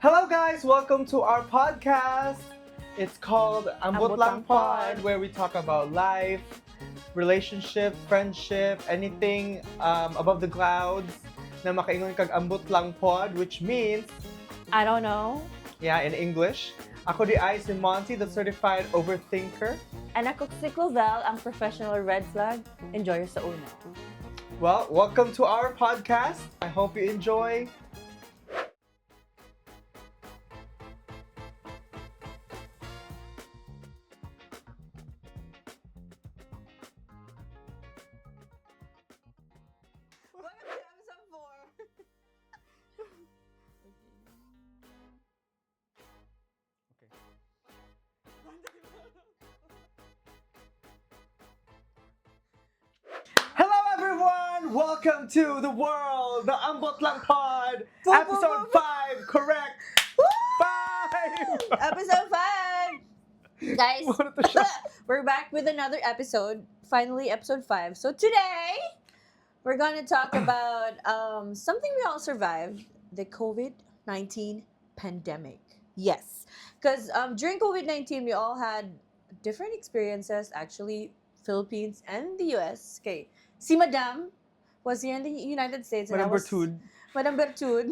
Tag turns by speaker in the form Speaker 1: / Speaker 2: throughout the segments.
Speaker 1: Hello guys, welcome to our podcast. It's called Ambot Lang POD, where we talk about life, relationship, friendship, anything above the clouds na makaingon kag Ambot Lang POD, which means,
Speaker 2: I don't know.
Speaker 1: yeah, in English, ako di ay si Monty, the certified overthinker.
Speaker 2: And ako si Clovel, ang professional red flag. Enjoy sa una.
Speaker 1: Well, welcome to our podcast. I hope you enjoy. Hello everyone! Welcome to the world, the Ambot Lang POD, episode 5, correct? 5!
Speaker 2: Episode 5! Guys,
Speaker 1: What the shit?
Speaker 2: we're back with another episode. Finally, episode 5. So today, we're gonna talk about something we all survived, the COVID-19 pandemic. Yes, because during COVID-19, we all had different experiences, actually, Philippines and the US. Okay, si Madam was here in the United States. And
Speaker 1: Madam
Speaker 2: I was,
Speaker 1: Bertud.
Speaker 2: Madam Bertud.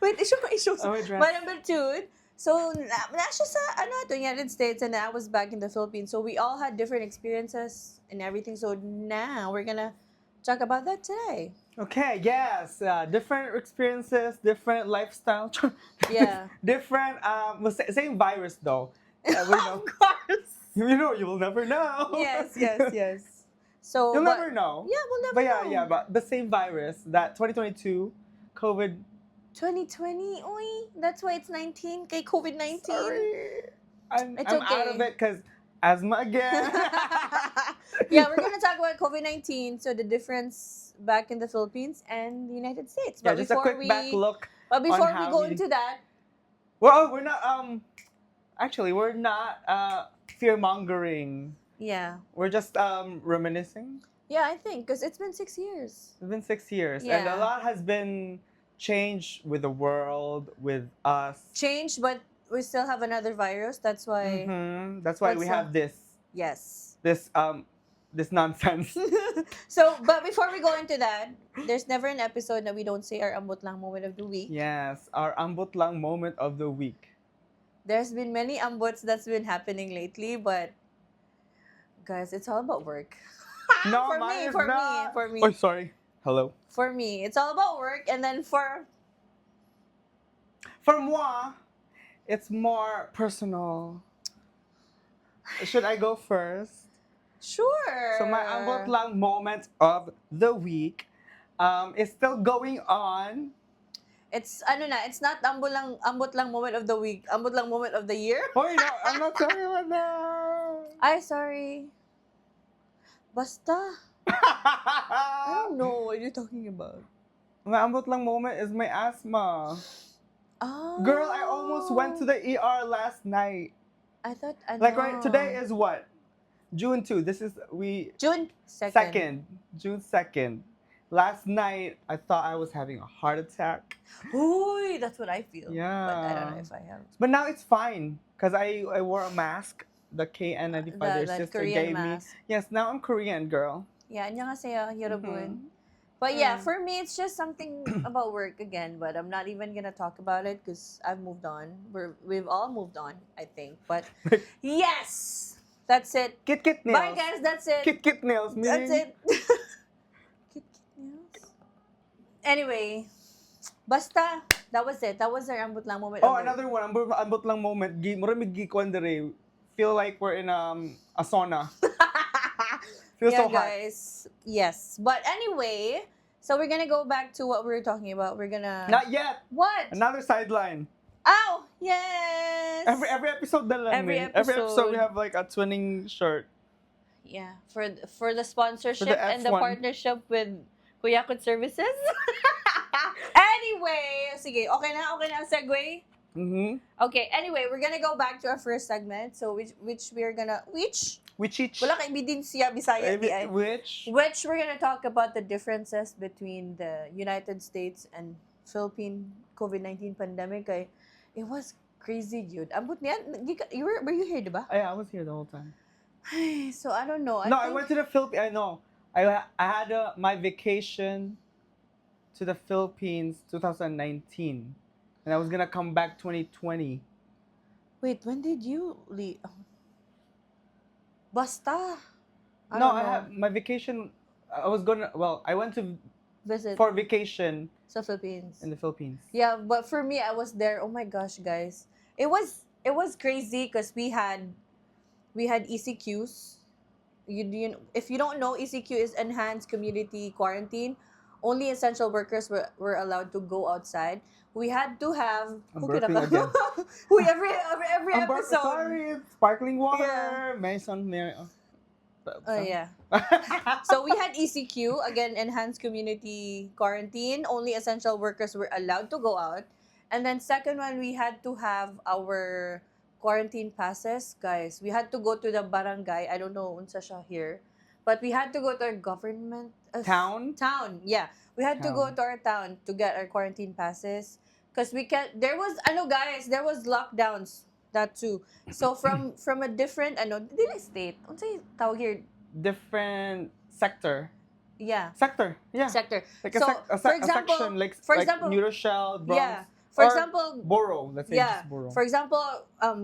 Speaker 2: Wait, issue pa issue.
Speaker 1: Oh, wait,
Speaker 2: Madam Bertud. So, na siya sa United States, and I was back in the Philippines. So, we all had different experiences and everything. So, now we're gonna talk about that today.
Speaker 1: Okay, yes. Different experiences, different lifestyle.
Speaker 2: Yeah.
Speaker 1: Different, same virus though. We know.
Speaker 2: Of course.
Speaker 1: You'll never know.
Speaker 2: Yes. So,
Speaker 1: You'll
Speaker 2: but-
Speaker 1: never know.
Speaker 2: Yeah, we'll never
Speaker 1: But
Speaker 2: know.
Speaker 1: yeah, but the same virus, that 2022 COVID.
Speaker 2: 2020, oy, that's why it's 19 kay COVID-19.
Speaker 1: Sorry. I'm
Speaker 2: It's
Speaker 1: out
Speaker 2: okay.
Speaker 1: of it because asthma again.
Speaker 2: Yeah, we're gonna talk about COVID-19. So the difference back in the Philippines and the United States.
Speaker 1: Yeah,
Speaker 2: But
Speaker 1: just a
Speaker 2: before
Speaker 1: quick back look.
Speaker 2: But before
Speaker 1: on
Speaker 2: we
Speaker 1: how
Speaker 2: go
Speaker 1: we-
Speaker 2: into that,
Speaker 1: Well, we're not actually we're not fear mongering.
Speaker 2: yeah,
Speaker 1: We're just reminiscing.
Speaker 2: I think because it's been 6 years.
Speaker 1: It's been 6 years, and a
Speaker 2: Yeah.
Speaker 1: lot has been changed with the world, with us.
Speaker 2: Changed, but we still have another virus. That's why,
Speaker 1: That's why we
Speaker 2: What's
Speaker 1: have this
Speaker 2: yes.
Speaker 1: this nonsense.
Speaker 2: So, but before we go into that, there's never an episode that we don't say our ambot lang moment of the week.
Speaker 1: Yes, our ambot lang moment of the week.
Speaker 2: There's been many ambots that's been happening lately, but guys, it's all about work.
Speaker 1: No,
Speaker 2: for
Speaker 1: mine
Speaker 2: me,
Speaker 1: is
Speaker 2: for
Speaker 1: not.
Speaker 2: me,
Speaker 1: Oh, sorry. Hello.
Speaker 2: for me, it's all about work, and then for
Speaker 1: moi, it's more personal. Should I go first?
Speaker 2: sure.
Speaker 1: So my ambot lang moment of the week is still going on.
Speaker 2: It's it's not ambot lang moment of the week, ambot lang moment of the year.
Speaker 1: Oh, no, I'm not talking about that.
Speaker 2: Ay, sorry. Basta. I don't know what you're talking about.
Speaker 1: My ambot lang moment is my asthma.
Speaker 2: Oh.
Speaker 1: Girl, I almost went to the ER last night.
Speaker 2: I thought
Speaker 1: Like right today is what? June 2. This is
Speaker 2: June 2nd.
Speaker 1: June 2nd. Last night I thought I was having a heart attack.
Speaker 2: Uy, that's what I feel.
Speaker 1: Yeah.
Speaker 2: But I don't know if I have.
Speaker 1: But now it's fine because I wore a mask. The KN95 their
Speaker 2: The
Speaker 1: sister
Speaker 2: Korean
Speaker 1: gave
Speaker 2: mask.
Speaker 1: me. Yes, now I'm Korean, girl.
Speaker 2: Yeah, 안녕하세요, 여러분.
Speaker 1: Mhm.
Speaker 2: But yeah,
Speaker 1: Mm.
Speaker 2: for me, it's just something about work again. But I'm not even gonna talk about it because I've moved on. We've all moved on, I think. But yes, that's it.
Speaker 1: Kit nails.
Speaker 2: Bye, guys. That's it.
Speaker 1: Kit nails.
Speaker 2: That's
Speaker 1: meaning-
Speaker 2: it. Kit nails. Anyway, basta. That was it. That was our ambot lang moment.
Speaker 1: Oh,
Speaker 2: of the
Speaker 1: another one. Ambot lang moment. Maraming gikuan dire. Feel like we're in a sauna. Feels
Speaker 2: yeah,
Speaker 1: so hot.
Speaker 2: guys. Yes. But anyway, so we're gonna go back to what we were talking about. We're gonna
Speaker 1: Not yet.
Speaker 2: what?
Speaker 1: Another sideline.
Speaker 2: Oh, yes.
Speaker 1: Every episode na lang.
Speaker 2: Every
Speaker 1: Every episode we
Speaker 2: episode.
Speaker 1: have like a twinning shirt.
Speaker 2: Yeah, for the sponsorship
Speaker 1: For the
Speaker 2: and the
Speaker 1: F1.
Speaker 2: partnership with Kuyakut Services. Anyway, sige, okay na ang segue.
Speaker 1: Mm-hmm.
Speaker 2: Okay, anyway, we're gonna go back to our first segment. So which we're gonna
Speaker 1: Which each?
Speaker 2: wala kay bidin siya Bisaya di ay.
Speaker 1: Which?
Speaker 2: Which we're gonna talk about the differences between the United States and Philippine COVID-19 pandemic. Kay It was crazy, dude. Ambot niya, were you here, diba?
Speaker 1: I was here the whole time.
Speaker 2: So I don't know.
Speaker 1: No, I went to the Philippines. I know. I had my vacation to the Philippines 2019, and I was gonna come back 2020.
Speaker 2: Wait, when did you leave? Basta. I
Speaker 1: No,
Speaker 2: don't
Speaker 1: I
Speaker 2: know.
Speaker 1: had my vacation. I was gonna. Well, I went to
Speaker 2: Visit
Speaker 1: for vacation
Speaker 2: sa Philippines.
Speaker 1: in the Philippines.
Speaker 2: Yeah, but for me, I was there. Oh my gosh, guys, it was crazy because we had ECQs. If you don't know, ECQ is enhanced community quarantine. Only essential workers were allowed to go outside. We had to have
Speaker 1: I'm burping again.
Speaker 2: who every episode.
Speaker 1: Sorry, sparkling water.
Speaker 2: Yeah.
Speaker 1: Mason,
Speaker 2: Oh yeah. So we had ECQ, again, enhanced community quarantine. Only essential workers were allowed to go out. And then second one, we had to have our quarantine passes, guys. We had to go to the barangay. I don't know unsa siya here. But we had to go to our government
Speaker 1: Town?
Speaker 2: Town, yeah. We had to go
Speaker 1: Town.
Speaker 2: to our town to get our quarantine passes because we can't. There was guys, there was lockdowns that too. So from a different dili state. Unsay tawag here?
Speaker 1: Different sector.
Speaker 2: Yeah.
Speaker 1: Sector. Yeah.
Speaker 2: Sector.
Speaker 1: Like
Speaker 2: So, for
Speaker 1: a
Speaker 2: example,
Speaker 1: section like
Speaker 2: for
Speaker 1: like
Speaker 2: example,
Speaker 1: New Rochelle, Bronx.
Speaker 2: yeah. For
Speaker 1: or
Speaker 2: example,
Speaker 1: Borough. Let's say
Speaker 2: yeah.
Speaker 1: just Borough.
Speaker 2: For example,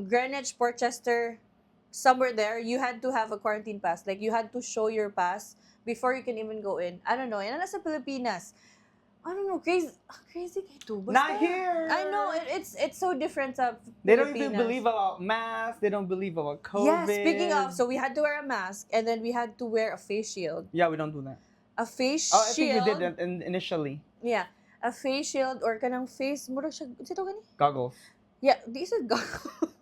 Speaker 2: Greenwich, Portchester, somewhere there, you had to have a quarantine pass. Like you had to show your pass before you can even go in. I don't know. Yan na sa Pilipinas. I don't know. Crazy kay to.
Speaker 1: Not here.
Speaker 2: I know. It's so different sa
Speaker 1: They don't even
Speaker 2: Pilipinas.
Speaker 1: believe about masks. They don't believe about COVID.
Speaker 2: Yeah, speaking of, so we had to wear a mask and then we had to wear a face shield.
Speaker 1: Yeah, we don't do that.
Speaker 2: A face
Speaker 1: Oh, I
Speaker 2: shield.
Speaker 1: think we did that initially.
Speaker 2: Yeah. A face shield or kanang face, mura siya, sito gani?
Speaker 1: Goggles.
Speaker 2: Yeah, these are goggles.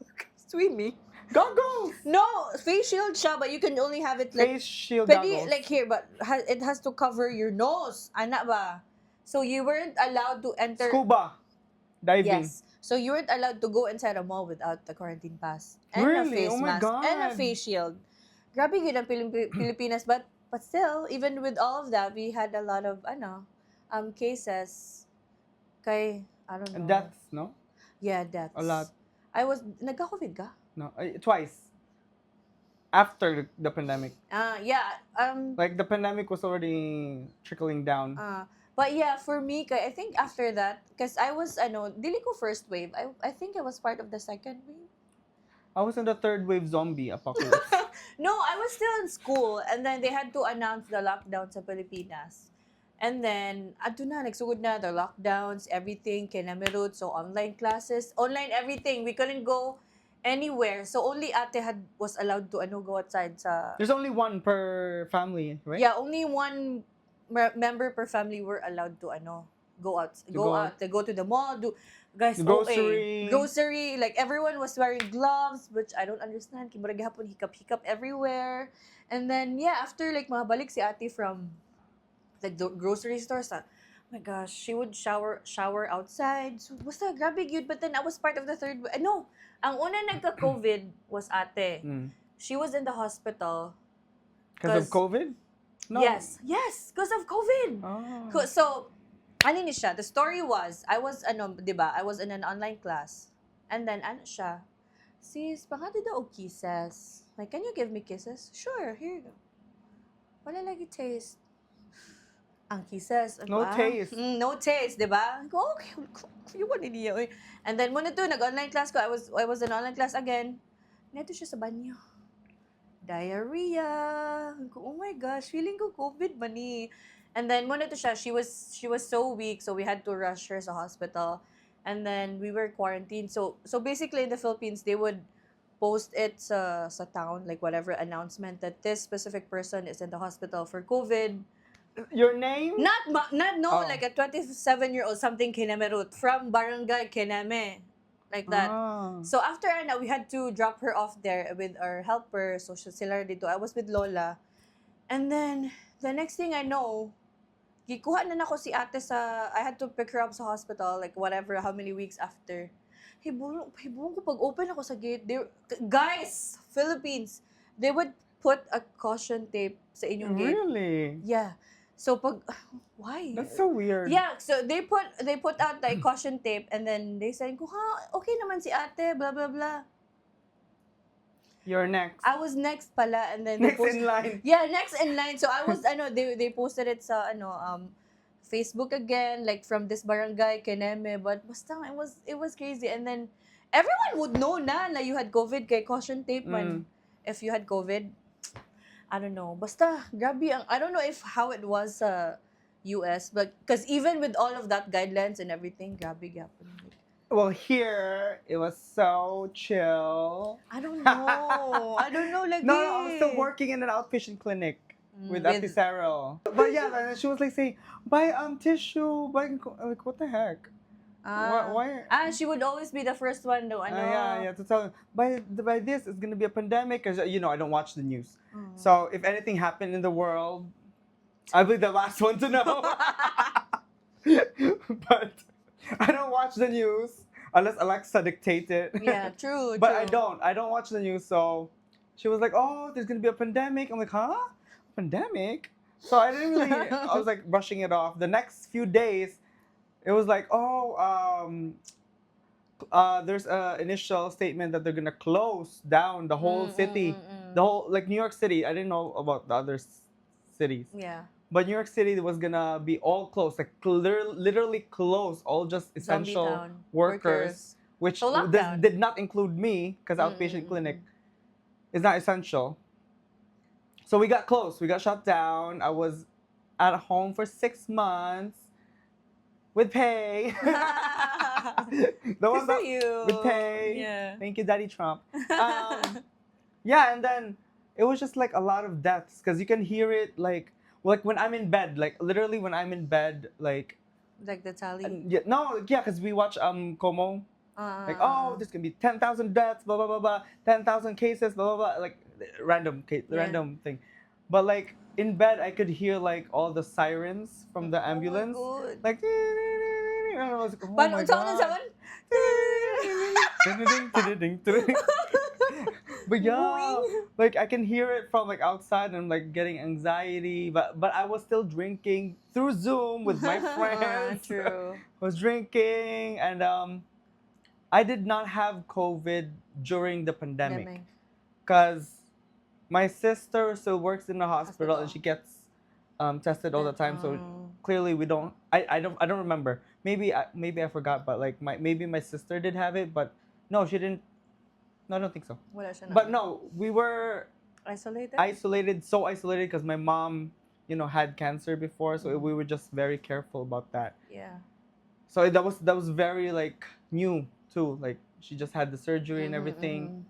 Speaker 2: Swimming.
Speaker 1: Goggles!
Speaker 2: No, face shield siya, but you can only have it like,
Speaker 1: Face shield
Speaker 2: pwede,
Speaker 1: goggles.
Speaker 2: like here, but it has to cover your nose. Ana ba? So you weren't allowed to enter.
Speaker 1: Scuba diving.
Speaker 2: Yes. So you weren't allowed to go inside a mall without the quarantine pass. And a
Speaker 1: Really?
Speaker 2: face
Speaker 1: Oh my
Speaker 2: mask.
Speaker 1: God.
Speaker 2: And a face shield. Grabe yun ang Pilipinas. But still, even with all of that, we had a lot of, cases. Kay, I don't know.
Speaker 1: Deaths, no?
Speaker 2: Yeah, deaths.
Speaker 1: A lot.
Speaker 2: Nagka-COVID ka?
Speaker 1: No, twice. After the pandemic.
Speaker 2: Yeah.
Speaker 1: Like the pandemic was already trickling down.
Speaker 2: But yeah, for me, I think after that, because I was, dili ko first wave. I think I was part of the second wave.
Speaker 1: I was in the third wave zombie apocalypse.
Speaker 2: No, I was still in school, and then they had to announce the lockdown sa Pilipinas. And then, ato na, nagsugod na, the lockdowns, everything, kinamirot, so online classes, online everything. We couldn't go anywhere. So only ate was allowed to go outside sa...
Speaker 1: There's only one per family, right?
Speaker 2: Yeah, only one member per family were allowed to go out. They go to the mall, guys, grocery, like everyone was wearing gloves, which I don't understand. Kimura gihapon hikap everywhere. And then yeah, after like mabalik si ate from the grocery store, oh my gosh, she would shower outside. So basta grabe yun. But then I was part of the third. No, ang una nagka-COVID was ate. She was in the hospital.
Speaker 1: Because of COVID? No.
Speaker 2: Yes, because of COVID.
Speaker 1: Oh.
Speaker 2: So, ano ni siya? The story was, I was, diba? I was in an online class. And then, siya? Sis, pangati daw og kisses. Like, can you give me kisses? Sure, here you go. Wala lagi taste. Ang kisses.
Speaker 1: No taste.
Speaker 2: No taste, diba? Go, okay, you want niya. And then, muna to, nag-online class ko. I was in online class again. Neto siya sa banyo. Diarrhea. Oh my gosh, feeling ko COVID ba ni? And then muna to siya, she was so weak, so we had to rush her sa hospital. And then we were quarantined. So basically in the Philippines, they would post it sa town, like whatever announcement that this specific person is in the hospital for COVID.
Speaker 1: Your name?
Speaker 2: Like a 27-year-old something Kinamerut from Barangay Kiname. Like that. So after we had to drop her off there with our helper. So sila dito. I was with Lola. And then the next thing I know, gikuha na nako si ate I had to pick her up sa hospital, like whatever, how many weeks after. Hibulong ko pag open ako sa gate. Guys, Philippines, they would put a caution tape sa inyong gate.
Speaker 1: Really?
Speaker 2: Yeah. So why?
Speaker 1: That's so weird.
Speaker 2: Yeah, so they put out like caution tape and then they said, okay naman si ate, blah blah blah.
Speaker 1: You're next.
Speaker 2: I was next pala and then
Speaker 1: Next in line.
Speaker 2: Yeah, next in line. So I was they posted it sa Facebook again, like from this barangay Keneme, but basta it was crazy. And then everyone would know na you had COVID kay caution tape man. If you had COVID, I don't know. Basta grabe I don't know if how it was sa US, but because even with all of that guidelines and everything, grabe gapon.
Speaker 1: Well, here it was so chill.
Speaker 2: I don't know. I don't know, lagi.
Speaker 1: No, I was still working in an outpatient clinic with Epicerol. But yeah, and she was like saying, buy tissue, buy like what the heck? Why?
Speaker 2: She would always be the first one though.
Speaker 1: Yeah, to tell them, by this, it's gonna be a pandemic, because I don't watch the news. So if anything happened in the world, I'll be the last one to know. But I don't watch the news unless Alexa dictates it.
Speaker 2: Yeah, true.
Speaker 1: But I don't watch the news. So she was like, oh, there's gonna be a pandemic. I'm like, huh? Pandemic? So I didn't really, I was like brushing it off. The next few days, it was like, there's an initial statement that they're gonna close down the whole city. The whole, like New York City. I didn't know about the other cities.
Speaker 2: Yeah.
Speaker 1: But New York City was gonna be all closed, like literally closed, all just essential workers, which this did not include me, because outpatient clinic is not essential. So we got closed, we got shut down. I was at home for 6 months with pay.
Speaker 2: Good for you.
Speaker 1: With pay.
Speaker 2: Yeah.
Speaker 1: Thank you, Daddy Trump. Yeah, and then it was just like a lot of deaths, because you can hear it like when I'm in bed, like literally when I'm in bed, like
Speaker 2: the tally.
Speaker 1: Because we watch Como. Like, there's gonna be 10,000 deaths, blah blah blah blah, 10,000 cases, blah blah blah, like random thing. But like in bed, I could hear like all the sirens from the ambulance, like. And I was like, oh my God. But yeah, like I can hear it from like outside, and I'm like getting anxiety. But I was still drinking through Zoom with my friends.
Speaker 2: True.
Speaker 1: I was drinking, and I did not have COVID during the pandemic, because my sister still works in the hospital and she gets tested all the time. So clearly we don't. I don't remember. Maybe I forgot, but like maybe my sister did have it, but no, she didn't. No, I don't think so. But no, we were isolated, so isolated, because my mom, had cancer before, so we were just very careful about that.
Speaker 2: Yeah.
Speaker 1: So that was very like new too. Like she just had the surgery and everything.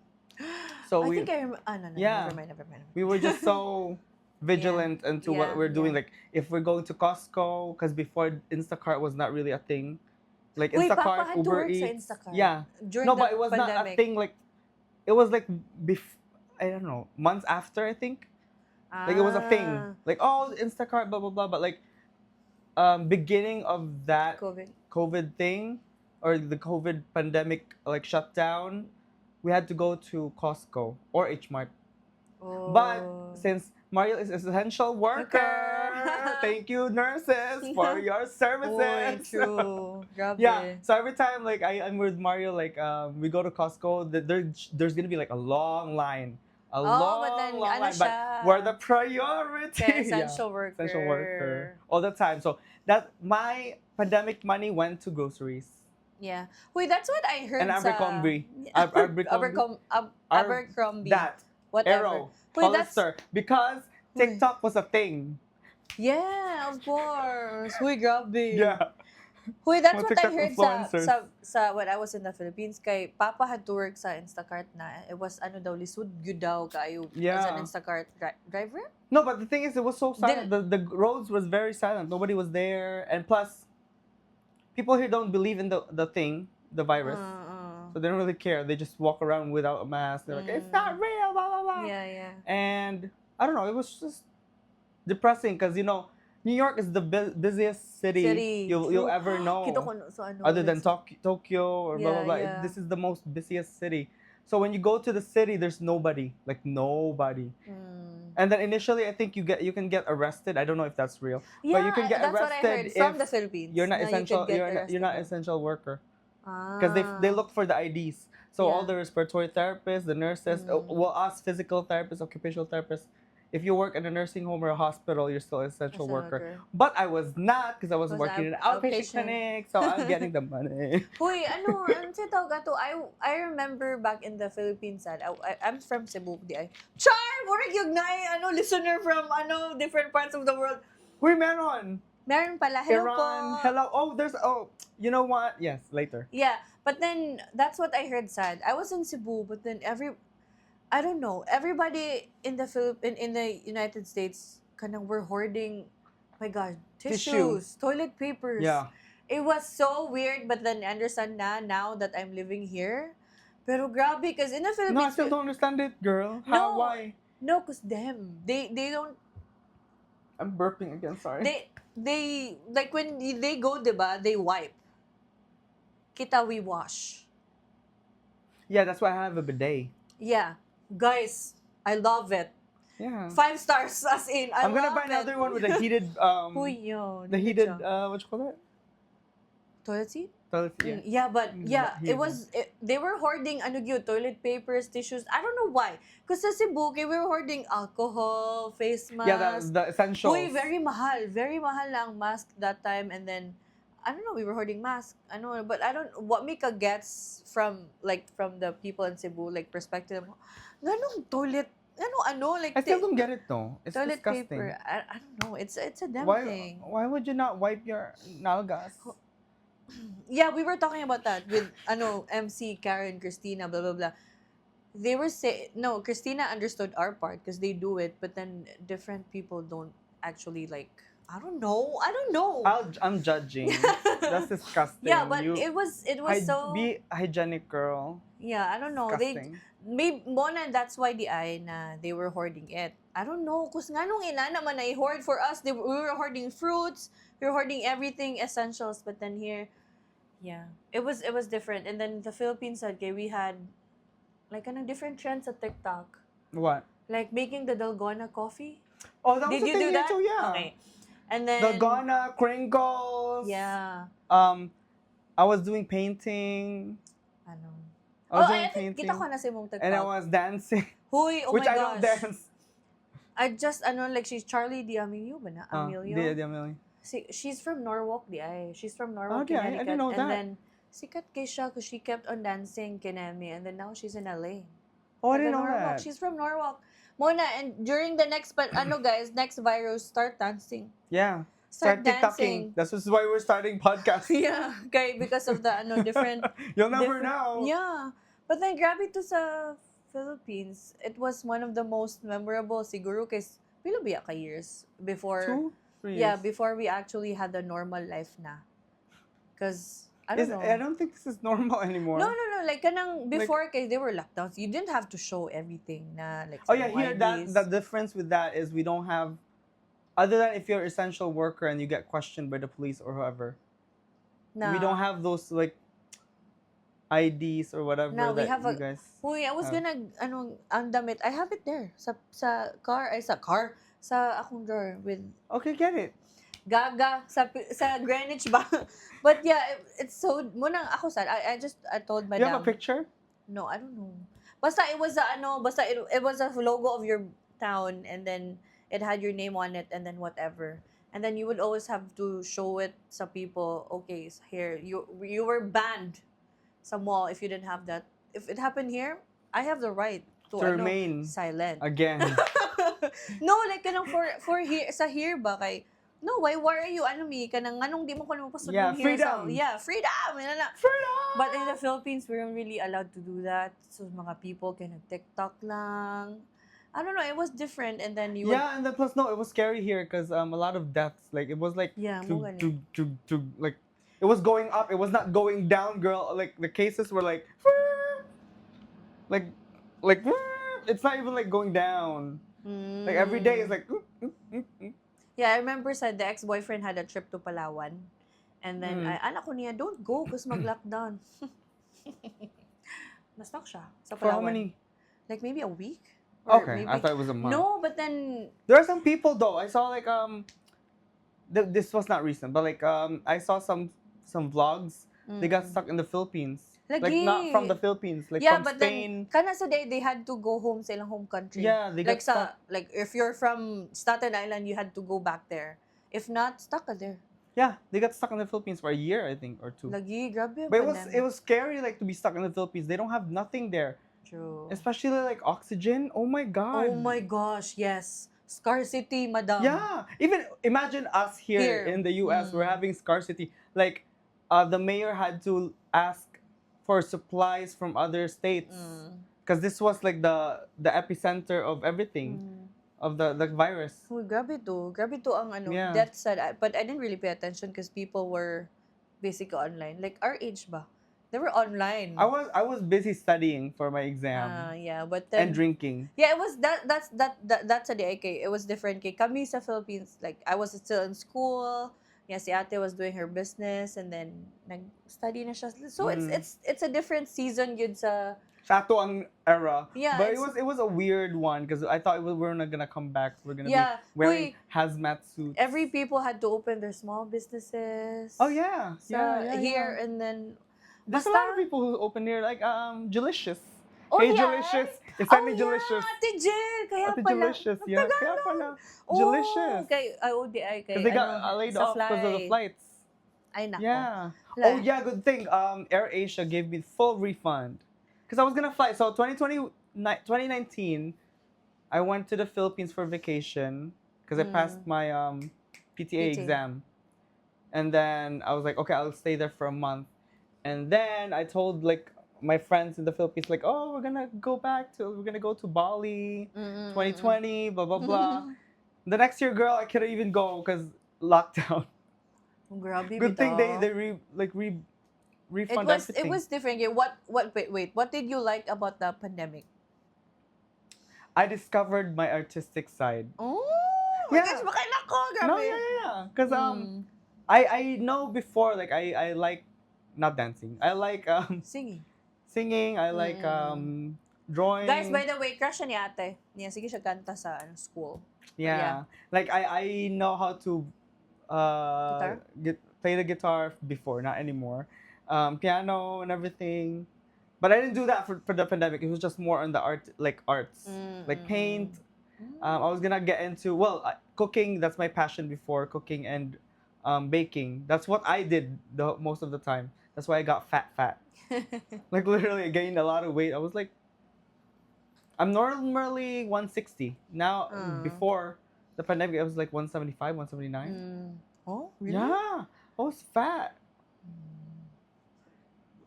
Speaker 1: So
Speaker 2: I think I remember. No,
Speaker 1: yeah,
Speaker 2: never mind.
Speaker 1: We were just so vigilant into what we're doing. Like if we're going to Costco, because before Instacart was not really a thing. Like Instacart,
Speaker 2: Papa had
Speaker 1: Uber
Speaker 2: to work
Speaker 1: Eats.
Speaker 2: sa Instacart.
Speaker 1: Yeah.
Speaker 2: During
Speaker 1: but it was
Speaker 2: pandemic.
Speaker 1: not a thing. Like it was like I don't know, months after, I think. Like it was a thing. Like Instacart, blah blah blah. But like beginning of that COVID thing, or the COVID pandemic like shutdown, we had to go to Costco or H Mart. But since Mario is an essential worker, thank you nurses for your services.
Speaker 2: True.
Speaker 1: Yeah. So every time like I'm with Mario, like we go to Costco, there's gonna be like a long line. Long line. But we're the priority.
Speaker 2: Essential worker.
Speaker 1: Essential worker. All the time. So that my pandemic money went to groceries.
Speaker 2: Yeah. Wait, that's what I heard.
Speaker 1: And Abercrombie.
Speaker 2: Abercrombie.
Speaker 1: That.
Speaker 2: Whatever.
Speaker 1: Arrow. Hollister. Because TikTok was a thing.
Speaker 2: Yeah, of course. Huy, grabe.
Speaker 1: Yeah.
Speaker 2: Huy, that's what I heard sa when I was in the Philippines. Kay Papa had to work sa Instacart na. It was lisod gyud daw kayo as an Instacart driver.
Speaker 1: No, but the thing is, it was so silent. The roads was very silent. Nobody was there, and plus, people here don't believe in the thing, the virus. So they don't really care. They just walk around without a mask. They're like, it's not real, blah, blah, blah.
Speaker 2: Yeah.
Speaker 1: And I don't know, it was just depressing, because, New York is the busiest city you'll ever know. Other than Tokyo or blah, blah, blah.
Speaker 2: Yeah.
Speaker 1: This is the most busiest city. So when you go to the city, there's nobody. Like, nobody. And then initially, I think you can get arrested. I don't know if that's real,
Speaker 2: Yeah,
Speaker 1: but you can get
Speaker 2: that's what I heard
Speaker 1: arrested
Speaker 2: from
Speaker 1: if
Speaker 2: the Philippines.
Speaker 1: you're not
Speaker 2: Na you
Speaker 1: essential.
Speaker 2: could get
Speaker 1: You're not
Speaker 2: arrested.
Speaker 1: essential worker because they
Speaker 2: Ah.
Speaker 1: look for the IDs. So all
Speaker 2: Yeah.
Speaker 1: the respiratory therapists, the nurses, well, us physical therapists, occupational therapists. If you work in a nursing home or a hospital, you're still an essential
Speaker 2: As a
Speaker 1: worker.
Speaker 2: worker.
Speaker 1: But I was not because I was
Speaker 2: Was
Speaker 1: working in an outpatient
Speaker 2: outpatient.
Speaker 1: clinic, so I'm getting the money.
Speaker 2: Huy, ano siya tawag ato? I remember back in the Philippines, I'm from Cebu, di ay. Char! Murag yung listener from, different parts of the world.
Speaker 1: Uy, meron!
Speaker 2: Meron pala. Hello
Speaker 1: Iran,
Speaker 2: po.
Speaker 1: hello. You know what? Yes, later.
Speaker 2: Yeah, but then, that's what I heard sad. I was in Cebu, but then I don't know, everybody in the in the United States, kanang we're hoarding, my God,
Speaker 1: Tissue.
Speaker 2: tissues, toilet papers.
Speaker 1: Yeah.
Speaker 2: It was so weird, but then I understand now that I'm living here. Pero grabe, because in the
Speaker 1: No, I
Speaker 2: Philippines,
Speaker 1: still don't understand it, girl. How?
Speaker 2: No.
Speaker 1: Why?
Speaker 2: no, because they don't,
Speaker 1: I'm burping again, sorry.
Speaker 2: they like when they go, diba, they wipe. Kita, we wash.
Speaker 1: Yeah, that's why I have a bidet.
Speaker 2: Yeah. Guys, I love it.
Speaker 1: Yeah.
Speaker 2: 5 stars, as in,
Speaker 1: I'm gonna
Speaker 2: love
Speaker 1: buy another
Speaker 2: it.
Speaker 1: one with a heated
Speaker 2: Huy, yun.
Speaker 1: the heated what you call that?
Speaker 2: Toilet seat?
Speaker 1: Toilet seat, yeah.
Speaker 2: Yeah, but yeah,
Speaker 1: Heated
Speaker 2: they were hoarding toilet papers, tissues. I don't know why. Because sa Cebu, we were hoarding alcohol, face mask.
Speaker 1: Yeah, the essentials.
Speaker 2: Uy, very mahal. Very mahal na ang mask that time. And then, I don't know, we were hoarding masks. I know, but I don't, what Mika gets from the people in Cebu, like, perspective, ganong toilet, like,
Speaker 1: I still don't get it though. It's
Speaker 2: toilet
Speaker 1: disgusting.
Speaker 2: paper. I don't know. It's a damn thing.
Speaker 1: Why would you not wipe your nalgas?
Speaker 2: Yeah, we were talking about that with MC Karen, Christina, blah blah blah. They were no, Christina understood our part because they do it, but then different people don't actually, like, I don't know.
Speaker 1: I'm judging. That's disgusting.
Speaker 2: Yeah, but it was so,
Speaker 1: be hygienic, girl.
Speaker 2: yeah, I don't know.
Speaker 1: Disgusting.
Speaker 2: Maybe Mona, that's why they were hoarding it. I don't know, kus nga nung ila naman na hoard for us, we were hoarding fruits, we were hoarding everything essentials, but then here, yeah, it was different. And then the Philippines said, okay, we had like different trends at TikTok,
Speaker 1: What?
Speaker 2: like making the dalgona coffee.
Speaker 1: Oh, that was
Speaker 2: Did
Speaker 1: a
Speaker 2: you
Speaker 1: thing
Speaker 2: do
Speaker 1: here
Speaker 2: that?
Speaker 1: too, yeah.
Speaker 2: Okay, and then
Speaker 1: Dalgona, crinkles.
Speaker 2: yeah,
Speaker 1: I was doing painting.
Speaker 2: ano.
Speaker 1: I was
Speaker 2: Oh,
Speaker 1: doing
Speaker 2: I think
Speaker 1: painting.
Speaker 2: kita ko na si mong TikTok.
Speaker 1: And I was dancing.
Speaker 2: Huy, oh
Speaker 1: which
Speaker 2: my
Speaker 1: I
Speaker 2: gosh.
Speaker 1: don't dance.
Speaker 2: I just, like, she's Charlie D'Amelio ba na? Amelio?
Speaker 1: D'Amelio.
Speaker 2: She's from Norwalk, di ay. She's from
Speaker 1: Oh,
Speaker 2: Norwalk,
Speaker 1: di ay. I didn't know
Speaker 2: and
Speaker 1: that.
Speaker 2: then, sikat kay siya because she kept on dancing kinemi, and then now she's in LA.
Speaker 1: Oh, I
Speaker 2: Taga
Speaker 1: didn't know
Speaker 2: Norwalk.
Speaker 1: that.
Speaker 2: She's from Norwalk. Mona, and during the next, guys, next virus, start dancing.
Speaker 1: Yeah.
Speaker 2: Start
Speaker 1: TikToking.
Speaker 2: dancing.
Speaker 1: That's just why we're starting podcast.
Speaker 2: Yeah, okay, because of the, different...
Speaker 1: You'll never
Speaker 2: different-
Speaker 1: know.
Speaker 2: Yeah. But then, grabe to sa Philippines, it was one of the most memorable, siguro, kasi pila ba ka years before...
Speaker 1: 2-3 years.
Speaker 2: Yeah, before we actually had a normal life na. Because, I don't know.
Speaker 1: I don't think this is normal anymore.
Speaker 2: No. Like, kanang before, kay they were lockdowns, you didn't have to show everything na, like,
Speaker 1: Oh yeah,
Speaker 2: some
Speaker 1: here
Speaker 2: IDs.
Speaker 1: the difference with that is we don't have, other than if you're an essential worker and you get questioned by the police or whoever, we don't have those like IDs or whatever
Speaker 2: No, we
Speaker 1: that
Speaker 2: have
Speaker 1: you guys.
Speaker 2: Uy, I was
Speaker 1: have.
Speaker 2: gonna, ang damit, I have it there, sa car, sa akong drawer with
Speaker 1: Okay, get it.
Speaker 2: Gaga, sa Greenwich ba? But yeah, it's so, munang ako sad, I told
Speaker 1: You
Speaker 2: madam.
Speaker 1: have a picture?
Speaker 2: No, I don't know. Basta it was it was a logo of your town, and then it had your name on it, and then whatever. And then you would always have to show it sa people, okay, here, you were banned sa mall if you didn't have that. If it happened here, I have the right to
Speaker 1: remain
Speaker 2: silent.
Speaker 1: again.
Speaker 2: No, like kanang for here, sa here ba kay, no, why are you, kanang di mo ko mapasok
Speaker 1: Yeah,
Speaker 2: here.
Speaker 1: freedom.
Speaker 2: Freedom.
Speaker 1: Freedom!
Speaker 2: But in the Philippines, we weren't really allowed to do that. So, mga people can TikTok lang. I don't know, it was different. And then you would...
Speaker 1: Yeah, and then plus no, it was scary here because a lot of deaths. Like it was like
Speaker 2: Yeah,
Speaker 1: like it was going up. It was not going down, girl. Like the cases were like it's not even like going down. Like every day is like.
Speaker 2: Yeah, I remember the ex-boyfriend had a trip to Palawan. And then, anak ko niya, don't go because mag-lockdown. Na-stuck siya sa Palawan.
Speaker 1: For how many?
Speaker 2: Like maybe a week? Or
Speaker 1: Okay,
Speaker 2: maybe
Speaker 1: I thought it was a month.
Speaker 2: no, but then
Speaker 1: There are some people though. I saw like this was not recent, but like I saw some vlogs. They got stuck in the Philippines. Like not from the
Speaker 2: lagi.
Speaker 1: Philippines, like
Speaker 2: Yeah,
Speaker 1: from
Speaker 2: but then
Speaker 1: Spain.
Speaker 2: kana sa day they had to go home sa ilang home country.
Speaker 1: Yeah, they got
Speaker 2: Like
Speaker 1: stuck.
Speaker 2: like if you're from Staten Island, you had to go back there. If not, stuck ka there.
Speaker 1: Yeah, they got stuck in the Philippines for a year, I think, or two.
Speaker 2: Lagi, grabe ang
Speaker 1: But it
Speaker 2: pandemic.
Speaker 1: was scary like to be stuck in the Philippines. They don't have nothing there.
Speaker 2: True.
Speaker 1: Especially like oxygen. Oh my god.
Speaker 2: Oh my gosh, yes. Scarcity, madam.
Speaker 1: Yeah. Even imagine us here in the US, we're having scarcity. Like the mayor had to ask for supplies from other states. Because this was like the epicenter of everything. Of the virus.
Speaker 2: Oh, grabe to. Grabe to ang ano,
Speaker 1: Yeah.
Speaker 2: death sad. But I didn't really pay attention because people were basically online. Like our age ba? They were online.
Speaker 1: I was busy studying for my exam
Speaker 2: Yeah, but then
Speaker 1: and drinking.
Speaker 2: yeah, it was that's a day. Okay, it was different. Kay kami sa Philippines, like I was still in school. Yeah, si ate was doing her business and then nag-study na siya. So it's a different season yun sa
Speaker 1: Shato ang era.
Speaker 2: Yeah,
Speaker 1: But it was a weird one because I thought we were not gonna come back. We're gonna be wearing hazmat suits.
Speaker 2: Every people had to open their small businesses.
Speaker 1: Oh yeah.
Speaker 2: Here and then
Speaker 1: there's a lot of people who open here like Delicious.
Speaker 2: Oh,
Speaker 1: hey
Speaker 2: yeah?
Speaker 1: Delicious. It's Ate
Speaker 2: yeah,
Speaker 1: Delicious.
Speaker 2: Ate Jill, kaya
Speaker 1: Ate
Speaker 2: pala.
Speaker 1: Delicious, yeah. Kaya pala. Delicious.
Speaker 2: Kay
Speaker 1: Because they got laid off because of the flights.
Speaker 2: Ay, nako.
Speaker 1: Yeah. Oh yeah, good thing. AirAsia gave me full refund. Because I was gonna fly. So 2019, I went to the Philippines for vacation because I passed my PTA exam. And then I was like, okay, I'll stay there for a month. And then I told like my friends in the Philippines, like, oh, we're gonna go to Bali, 2020, blah blah blah. The next year, girl, I couldn't even go because lockdown.
Speaker 2: Grabe,
Speaker 1: Good thing
Speaker 2: bitaw.
Speaker 1: they refund everything.
Speaker 2: It was different. Yeah, wait, what did you like about the pandemic?
Speaker 1: I discovered my artistic side.
Speaker 2: Oh,
Speaker 1: Yeah.
Speaker 2: guys, baka nako, grabe.
Speaker 1: No, yeah. Because I know before like I like not dancing. I like singing. I like drawing.
Speaker 2: Guys, by the way, crush siya ni ate. Yeah, sige siya kanta sa school.
Speaker 1: Yeah. Like I know how to play the guitar before, not anymore. Piano and everything. But I didn't do that for the pandemic. It was just more on the arts, like paint. I was gonna get into cooking. That's my passion before, cooking and baking. That's what I did most of the time. That's why I got fat. Like literally, I gained a lot of weight. I was like, I'm normally 160 now. Before the pandemic, I was like 175, 179.
Speaker 2: Oh, really?
Speaker 1: Yeah, I was fat.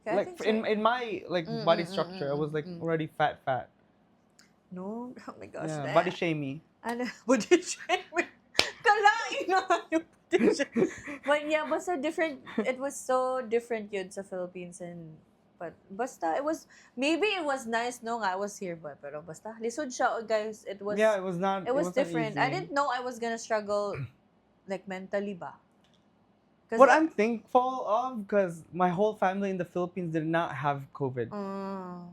Speaker 2: Okay,
Speaker 1: Like in my body structure, I was like already fat.
Speaker 2: No, oh my gosh.
Speaker 1: Yeah, body shamey.
Speaker 2: Ano, body shaming. Kalain na yung body shaming. But yeah, basta different. It was so different yun sa Philippines but basta it was nice no nga I was here pero basta lisod siya guys. It was
Speaker 1: it was not.
Speaker 2: It was different.
Speaker 1: Easy.
Speaker 2: I didn't know I was gonna struggle like mentally ba.
Speaker 1: What I'm thankful of, because my whole family in the Philippines did not have COVID.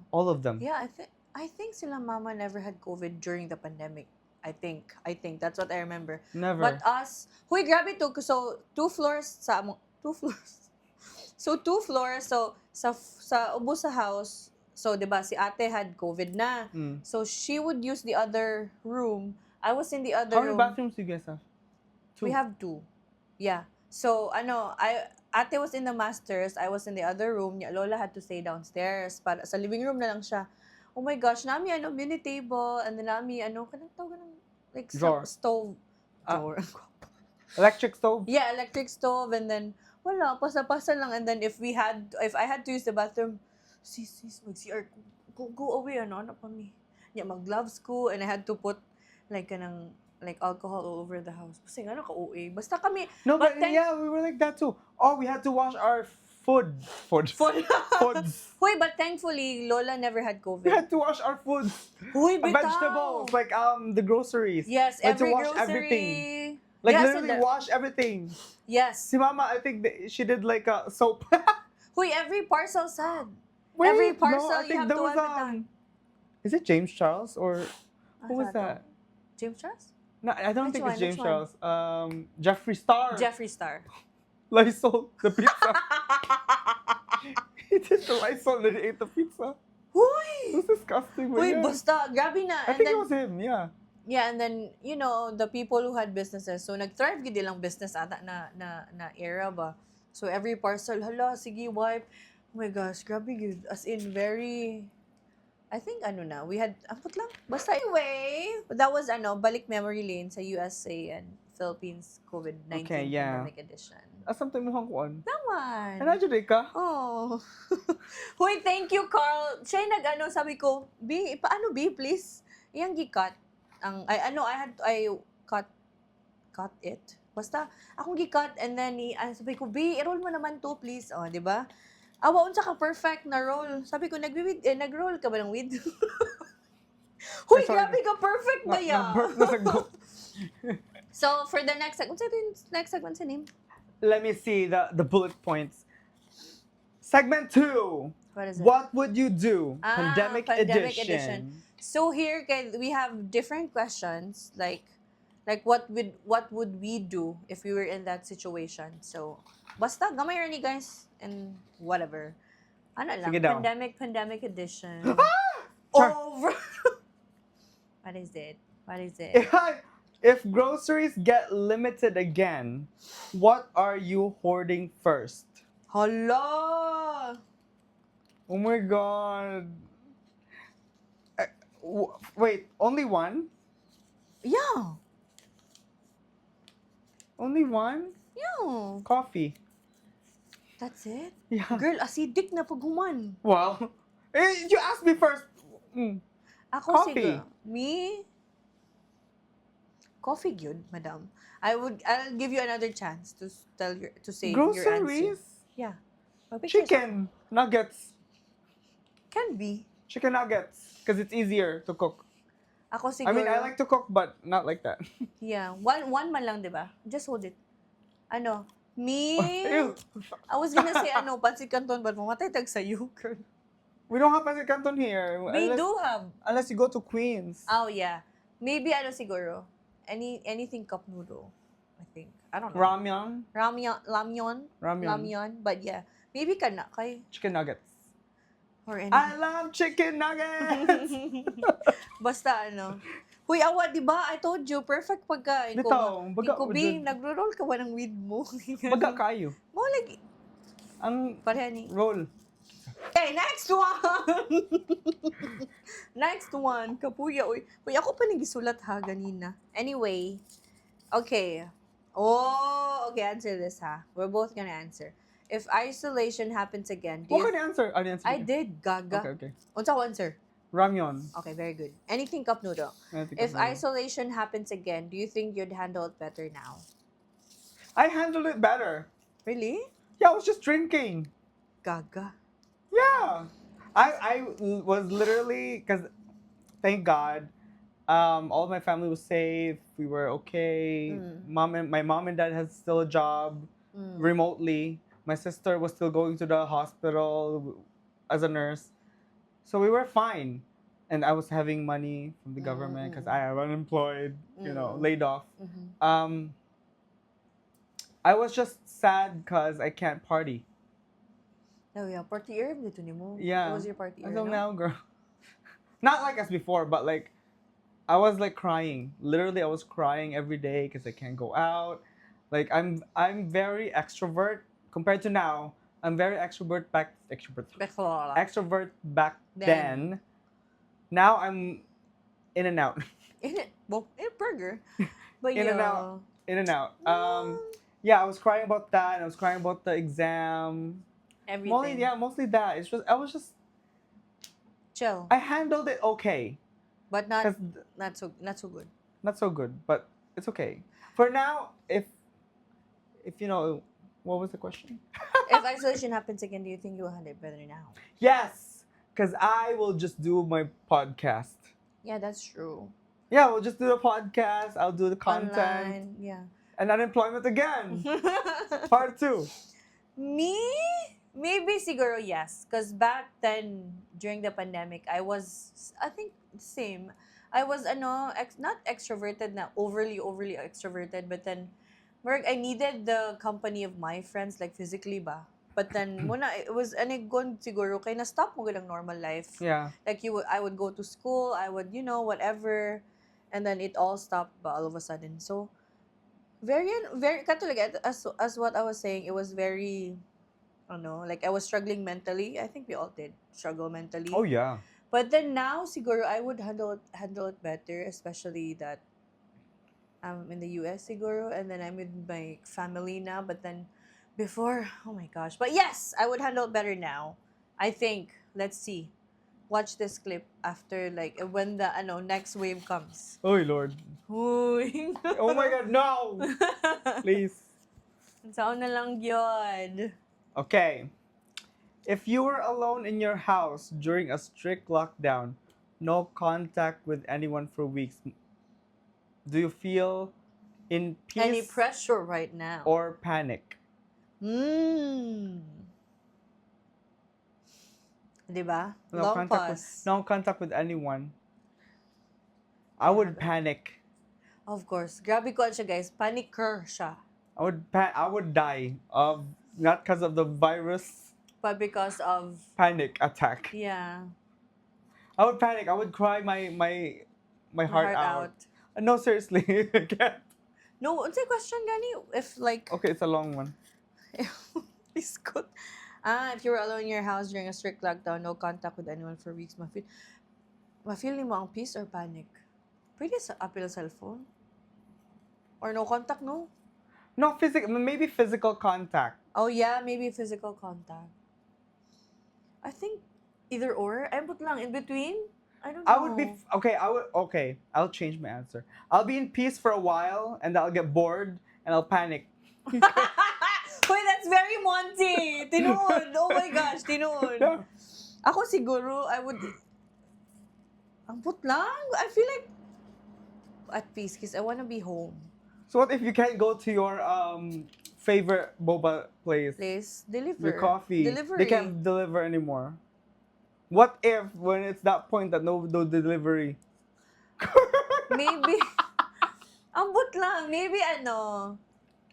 Speaker 1: All of them.
Speaker 2: Yeah, I think sila mama never had COVID during the pandemic. I think that's what I remember.
Speaker 1: Never.
Speaker 2: But us, grabe to. So 2 floors. So 2 floors. So sa ubos sa house. So 'di ba si ate had COVID na. So she would use the other room. I was in the other room.
Speaker 1: How many bathrooms do you guys have? 2.
Speaker 2: We have 2. Yeah. So ate was in the masters, I was in the other room. Lola had to stay downstairs. Para sa living room na lang siya. Oh my gosh, nami mini table and then nami kanang tawag ng like stove. Drawer.
Speaker 1: Electric stove?
Speaker 2: Yeah, electric stove and then wala pasa-pasa lang and then if I had to use the bathroom, sis mag-CR go away ano pa mi. Yeah, mag-gloves ko and I had to put like kanang alcohol all over the house. Kasi nga naka-OA. Basta kami...
Speaker 1: No, but yeah, we were like that too. Oh, we had to wash our foods.
Speaker 2: Huy, but thankfully, Lola never had COVID.
Speaker 1: We had to wash our foods.
Speaker 2: Huy, bitaw.
Speaker 1: Vegetables, like the groceries.
Speaker 2: Yes,
Speaker 1: every
Speaker 2: to
Speaker 1: wash
Speaker 2: grocery.
Speaker 1: everything. Like literally wash everything.
Speaker 2: Yes.
Speaker 1: Si Mama, I think she did like a soap.
Speaker 2: Huy, every parcel sad.
Speaker 1: Wait,
Speaker 2: every parcel
Speaker 1: no, I think
Speaker 2: you have
Speaker 1: there
Speaker 2: to
Speaker 1: was
Speaker 2: have it done.
Speaker 1: Is it James Charles or Who was that?
Speaker 2: James Charles?
Speaker 1: No, I don't
Speaker 2: Which
Speaker 1: think it's
Speaker 2: one? Which
Speaker 1: James
Speaker 2: one?
Speaker 1: Charles. Jeffree Star.
Speaker 2: Jeffree Star.
Speaker 1: Lysol, the pizza. He did the Lysol and he ate the pizza. It
Speaker 2: Huy!
Speaker 1: was disgusting. But
Speaker 2: Huy,
Speaker 1: yeah.
Speaker 2: basta, grabe na.
Speaker 1: I think it was him, yeah.
Speaker 2: Yeah, and then, you know, the people who had businesses, so nag-thrive gid lang business ata na era ba. So every parcel, hala, sige, wipe. Oh my gosh, grabe yun. As in, very, I think, we had, ambot lang. Basta anyway, that was, balik memory lane sa USA and Philippines COVID-19
Speaker 1: Okay, yeah.
Speaker 2: pandemic edition.
Speaker 1: Something mo hang kuan.
Speaker 2: Naman.
Speaker 1: Ano dyan ka?
Speaker 2: Oh. Huy, thank you, Carl. Siya yung sabi ko, B, paano B, please? Iyang gikat. I cut it. Basta, akong gikat and then, sabi ko, B, i-roll mo naman to, please. Oh, di ba? Awa, unsa ka perfect na roll. Sabi ko, nag-roll ka ba ng weed? Huy, grabe ka, perfect ba yan?
Speaker 1: Nag-burp na sa go.
Speaker 2: So, for the next segment, next segment sa name?
Speaker 1: Let me see the bullet points. Segment 2.
Speaker 2: What is it?
Speaker 1: What would you do? Pandemic
Speaker 2: Pandemic
Speaker 1: edition.
Speaker 2: So here, we have different questions, like what would we do if we were in that situation? So, basta gamay ra ni guys and whatever. Ano lang,
Speaker 1: Sige daw.
Speaker 2: pandemic edition.
Speaker 1: Char.
Speaker 2: Over. What is it?
Speaker 1: If groceries get limited again, what are you hoarding first?
Speaker 2: Hala!
Speaker 1: Oh my god. Wait, only one?
Speaker 2: Yeah.
Speaker 1: Only one?
Speaker 2: Yeah.
Speaker 1: Coffee.
Speaker 2: That's it?
Speaker 1: Yeah.
Speaker 2: Girl, acidic na pag human.
Speaker 1: Well, you asked me first.
Speaker 2: Ako
Speaker 1: Coffee.
Speaker 2: siguro. Me? Coffee good, madam. I'll give you another chance to say your answer.
Speaker 1: Groceries?
Speaker 2: Yeah.
Speaker 1: Chicken nuggets.
Speaker 2: Can be.
Speaker 1: Chicken nuggets. Because it's easier to cook.
Speaker 2: Ako siguro.
Speaker 1: I mean, I like to cook, but not like that.
Speaker 2: Yeah. One man lang, di ba? Just hold it. Me?
Speaker 1: Ew.
Speaker 2: I was gonna say, Pancit Canton, but mamatay tag sa'yo, girl.
Speaker 1: We don't have pancit canton here.
Speaker 2: We do have.
Speaker 1: Unless you go to Queens.
Speaker 2: Oh, yeah. Maybe, siguro. Anything cup noodle, I think. I don't know. Ramyeon. But yeah. Maybe kay
Speaker 1: Chicken nuggets.
Speaker 2: or anything.
Speaker 1: I love chicken nuggets!
Speaker 2: Basta Huy, awa, di ba? I told you, perfect pagka.
Speaker 1: Baga
Speaker 2: Ikaw, Bing, nagro-roll ka ba ng weed mo?
Speaker 1: Baga kayo.
Speaker 2: Mo, like,
Speaker 1: Ang
Speaker 2: pareha ni.
Speaker 1: roll.
Speaker 2: Okay, next one! Next one. Kapuya, uy. Uy, ako pa nagisulat ha, ganina. Anyway. Okay. Oh, okay, answer this ha. We're both gonna answer. If isolation happens again,
Speaker 1: What can you answer?
Speaker 2: I did, gaga.
Speaker 1: Okay.
Speaker 2: Unsa ko answer?
Speaker 1: Ramyeon.
Speaker 2: Okay, very good. Anything cup noodle. If isolation happens again, do you think you'd handle it better now?
Speaker 1: I handled it better.
Speaker 2: Really?
Speaker 1: Yeah, I was just drinking.
Speaker 2: Gaga.
Speaker 1: Yeah. I was literally, because thank God, all my family was safe. We were okay. My mom and dad had still a job remotely. My sister was still going to the hospital as a nurse. So we were fine. And I was having money from the government because I am unemployed, laid off. I was just sad because I can't party.
Speaker 2: Oh yeah, party year dito ni mo.
Speaker 1: Yeah.
Speaker 2: What was your party year?
Speaker 1: Until now, girl. Not like as before, but like, I was like crying. Literally, I was crying every day because I can't go out. Like I'm very extrovert compared to now. I'm very extrovert back then. Now I'm in and out.
Speaker 2: In burger. But
Speaker 1: In and out. Yeah, I was crying about that. And I was crying about the exam.
Speaker 2: Everything.
Speaker 1: Mostly that. I was just
Speaker 2: chill.
Speaker 1: I handled it okay.
Speaker 2: But not so good.
Speaker 1: Not so good, but it's okay. For now, if what was the question?
Speaker 2: If isolation happens again, do you think you'll handle it better now?
Speaker 1: Yes, because I will just do my podcast.
Speaker 2: Yeah, that's true.
Speaker 1: Yeah, we'll just do the podcast. I'll do the content.
Speaker 2: Online, yeah.
Speaker 1: And unemployment again. Part 2.
Speaker 2: Me? Maybe siguro yes. Because back then, during the pandemic, I think, same. I was not extroverted na overly extroverted, but then work I needed the company of my friends like physically ba. But then muna it was gon siguro kay na stop mo gyud ang normal life.
Speaker 1: Yeah.
Speaker 2: Like I would go to school, I would whatever, and then it all stopped ba all of a sudden. So very katulad as what I was saying, it was very like I was struggling mentally. I think we all did struggle mentally.
Speaker 1: Oh yeah.
Speaker 2: But then now, siguro, I would handle it better, especially that I'm in the US, siguro, and then I'm with my family now. But then, before, oh my gosh. But yes, I would handle it better now. I think. Let's see. Watch this clip after, like, when the next wave comes.
Speaker 1: Oh Lord.
Speaker 2: Uy.
Speaker 1: Oh my God, no! Please.
Speaker 2: Saan na lang yun?
Speaker 1: Okay. If you were alone in your house during a strict lockdown, no contact with anyone for weeks, do you feel in peace
Speaker 2: Any pressure right now?
Speaker 1: or panic?
Speaker 2: Diba?
Speaker 1: No
Speaker 2: Long
Speaker 1: contact
Speaker 2: pause.
Speaker 1: no contact with anyone. I would panic.
Speaker 2: Of course. Grabe ko siya, guys. Panicker siya.
Speaker 1: I would die of not because of the virus.
Speaker 2: But because of
Speaker 1: Panic attack.
Speaker 2: yeah.
Speaker 1: I would panic. I would cry my heart out. No, seriously, I can't.
Speaker 2: No, unsay question gani if like
Speaker 1: Okay, it's a long one.
Speaker 2: Please go. If you were alone in your house during a strict lockdown, no contact with anyone for weeks, ma-feel ni mo ang peace or panic? Pwede sa apil cellphone? Or no contact, no?
Speaker 1: No, maybe physical contact.
Speaker 2: Oh yeah, maybe physical contact. I think either or. Ambot lang in between. I don't know.
Speaker 1: I would be okay. I'll change my answer. I'll be in peace for a while, and I'll get bored, and I'll panic.
Speaker 2: Wait, that's very Monty. Tinood. Oh my gosh, tinood.
Speaker 1: Yeah.
Speaker 2: Ako siguro, I would... Ambot lang. I feel like at peace because I want to be home.
Speaker 1: So what if you can't go to your favorite boba place?
Speaker 2: Deliver.
Speaker 1: Your coffee.
Speaker 2: Delivery.
Speaker 1: They can't deliver anymore. What if when it's that point that no delivery?
Speaker 2: Maybe. Ambot lang. Maybe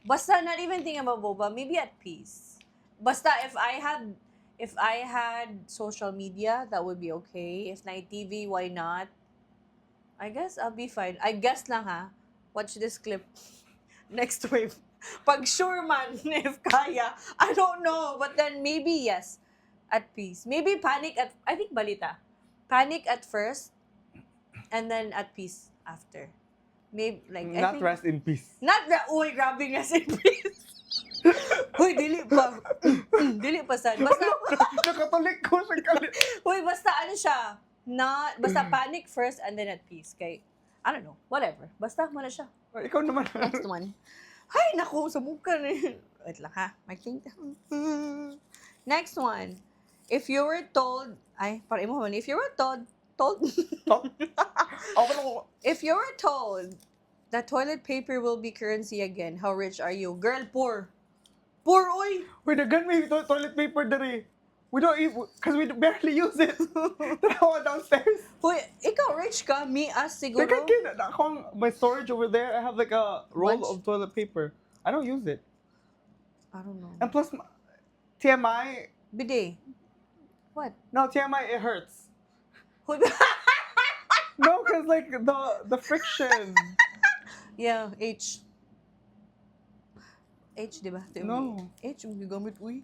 Speaker 2: basta not even thinking about boba. Maybe at peace. Basta if I had social media, that would be okay. If night TV, why not? I guess I'll be fine. I guess lang ha. Watch this clip. Next wave. Pag sure man, if kaya. I don't know. But then maybe yes. At peace. Maybe panic I think balita. Panic at first. And then at peace after. Maybe like I think,
Speaker 1: rest in peace.
Speaker 2: uy, grabe nga si peace. Uy, dili pa. Dili pa sad. Basta
Speaker 1: Nakatulik ko sa kalit.
Speaker 2: uy, basta siya. Basta panic first and then at peace. Kay I don't know. Whatever. Basta mo na siya.
Speaker 1: Ikaw naman.
Speaker 2: Next one. Hay, naku, sa mukha na yun. Wait lang ha. Next one. If you were told, if you were told, if you were told that toilet paper will be currency again, how rich are you? Girl, poor. Poor, oy!
Speaker 1: Wait, again, may toilet paper dere. We don't eat, because we barely use it. Tanawa downstairs.
Speaker 2: Hoy, ikaw rich ka, me as siguro.
Speaker 1: My storage over there, I have like a roll
Speaker 2: Bunch?
Speaker 1: of toilet paper. I don't use it.
Speaker 2: I don't know.
Speaker 1: And plus, TMI,
Speaker 2: Bidet. What?
Speaker 1: no, TMI, it hurts.
Speaker 2: Hoy,
Speaker 1: No, because like the friction.
Speaker 2: yeah, H, di ba?
Speaker 1: No.
Speaker 2: H, gamit, uy.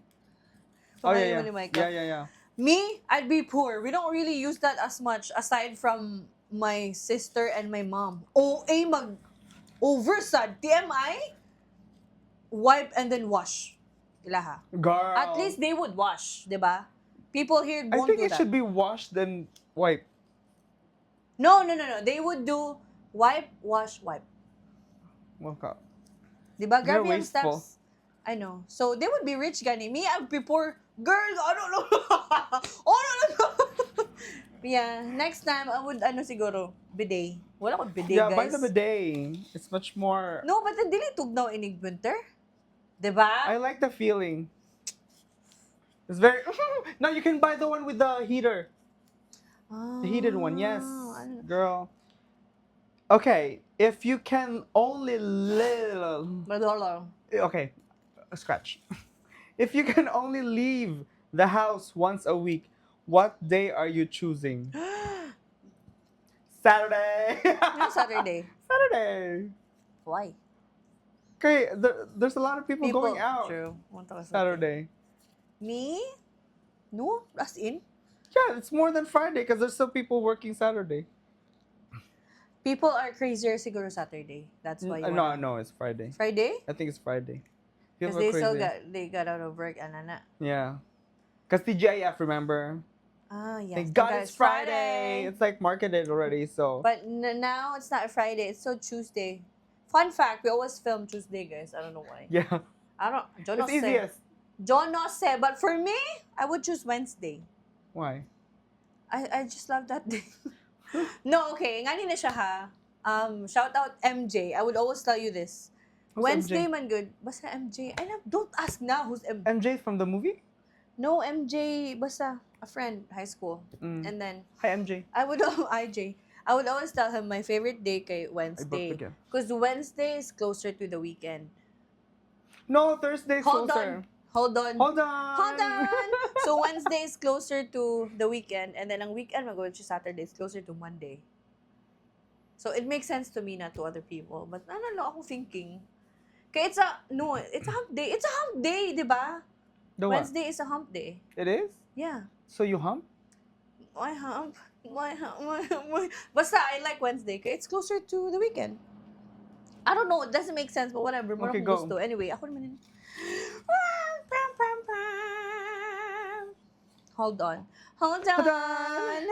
Speaker 1: Oh,
Speaker 2: Pamayo
Speaker 1: yeah,
Speaker 2: mo ni Micah.
Speaker 1: yeah.
Speaker 2: Me, I'd be poor. We don't really use that as much aside from my sister and my mom. OA mag-oversad. TMI, wipe and then wash. Ilaha.
Speaker 1: Girl.
Speaker 2: At least they would wash, di ba? People here
Speaker 1: I
Speaker 2: won't
Speaker 1: think
Speaker 2: do
Speaker 1: it
Speaker 2: that.
Speaker 1: should be washed then wiped.
Speaker 2: No. They would do wipe, wash, wipe.
Speaker 1: Okay.
Speaker 2: Di ba?
Speaker 1: They're
Speaker 2: Grabe yung
Speaker 1: wasteful.
Speaker 2: steps. I know. So, they would be rich, gani. Me, I'd be poor. Girl, I don't know. Oh, no. Yeah. Next time, I would, siguro, bidet. Wala ko bidet,
Speaker 1: Yeah,
Speaker 2: guys.
Speaker 1: buy the bidet. It's much more.
Speaker 2: No, but dili tugnaw inig winter. Diba?
Speaker 1: I like the feeling. It's very. No, you can buy the one with the heater. The heated one, yes,
Speaker 2: I don't know.
Speaker 1: girl. Okay, if you can only live.
Speaker 2: Madolo.
Speaker 1: Okay, scratch. If you can only leave the house once a week, what day are you choosing? Saturday.
Speaker 2: No, Saturday.
Speaker 1: Saturday.
Speaker 2: Why?
Speaker 1: Okay, there's a lot of people going
Speaker 2: People.
Speaker 1: out
Speaker 2: True. Punta ka Saturday.
Speaker 1: Saturday.
Speaker 2: Me? No, as in.
Speaker 1: Yeah, it's more than Friday because there's still people working Saturday.
Speaker 2: People are crazier siguro Saturday. That's why you
Speaker 1: No,
Speaker 2: wanna.
Speaker 1: no, it's Friday.
Speaker 2: Friday?
Speaker 1: I think it's Friday.
Speaker 2: Because
Speaker 1: People are
Speaker 2: they still
Speaker 1: crazy.
Speaker 2: they got out of work and na.
Speaker 1: Yeah. Because TGIF, remember?
Speaker 2: Yes.
Speaker 1: Thank God
Speaker 2: God,
Speaker 1: it's Friday. It's like marketed already, so.
Speaker 2: But now it's not Friday. It's so Tuesday. Fun fact: we always film Tuesday, guys. I don't know why.
Speaker 1: Yeah.
Speaker 2: I don't. Yo no
Speaker 1: It's
Speaker 2: sé.
Speaker 1: easiest.
Speaker 2: Yo no sé. But for me, I would choose Wednesday.
Speaker 1: Why?
Speaker 2: I just love that day. No, okay. Nga na siya ha. Shout out MJ. I would always tell you this.
Speaker 1: Who's
Speaker 2: Wednesday
Speaker 1: MJ?
Speaker 2: man good. Basta MJ. Don't ask now who's MJ.
Speaker 1: MJ from the movie?
Speaker 2: No, MJ. Basta a friend, high school.
Speaker 1: Mm.
Speaker 2: And then
Speaker 1: Hi, MJ.
Speaker 2: I would IJ. I would always tell him my favorite day kay
Speaker 1: I
Speaker 2: Wednesday.
Speaker 1: booked again.
Speaker 2: Because Wednesday is closer to the weekend.
Speaker 1: No, Thursday's
Speaker 2: Hold
Speaker 1: closer.
Speaker 2: on. Hold on.
Speaker 1: Hold on.
Speaker 2: Hold on. So Wednesday is closer to the weekend, and then ang weekend mag-go to Saturday is closer to Monday. So it makes sense to me, not to other people. But ano lang ako thinking? Kaya it's a hump day. It's a hump day, di ba?
Speaker 1: The what?
Speaker 2: Wednesday is a hump day.
Speaker 1: It is?
Speaker 2: Yeah.
Speaker 1: So you hump?
Speaker 2: Why hump? Why hump? Why? Basta, I like Wednesday. Kaya it's closer to the weekend. I don't know. It doesn't make sense, but whatever. Mura
Speaker 1: Okay,
Speaker 2: akong
Speaker 1: go.
Speaker 2: gusto. Anyway, ako naman yun. Hold on. Hold on.
Speaker 1: Hold on.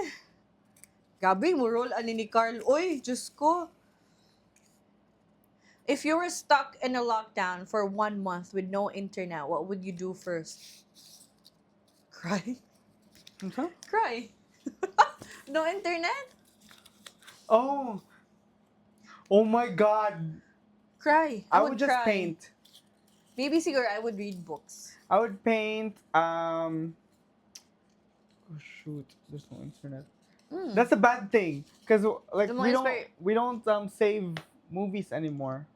Speaker 2: Gabi, mo roll ani ni Carl. Oy, Diyos ko. If you were stuck in a lockdown for 1 month with no internet, what would you do first? Cry?
Speaker 1: Okay.
Speaker 2: Cry. No internet?
Speaker 1: Oh. Oh my God.
Speaker 2: Cry.
Speaker 1: I would just
Speaker 2: cry.
Speaker 1: paint.
Speaker 2: Maybe siguro I would read books.
Speaker 1: I would paint. Oh shoot, there's no internet. That's a bad thing, cause like
Speaker 2: The
Speaker 1: we
Speaker 2: most
Speaker 1: don't save movies anymore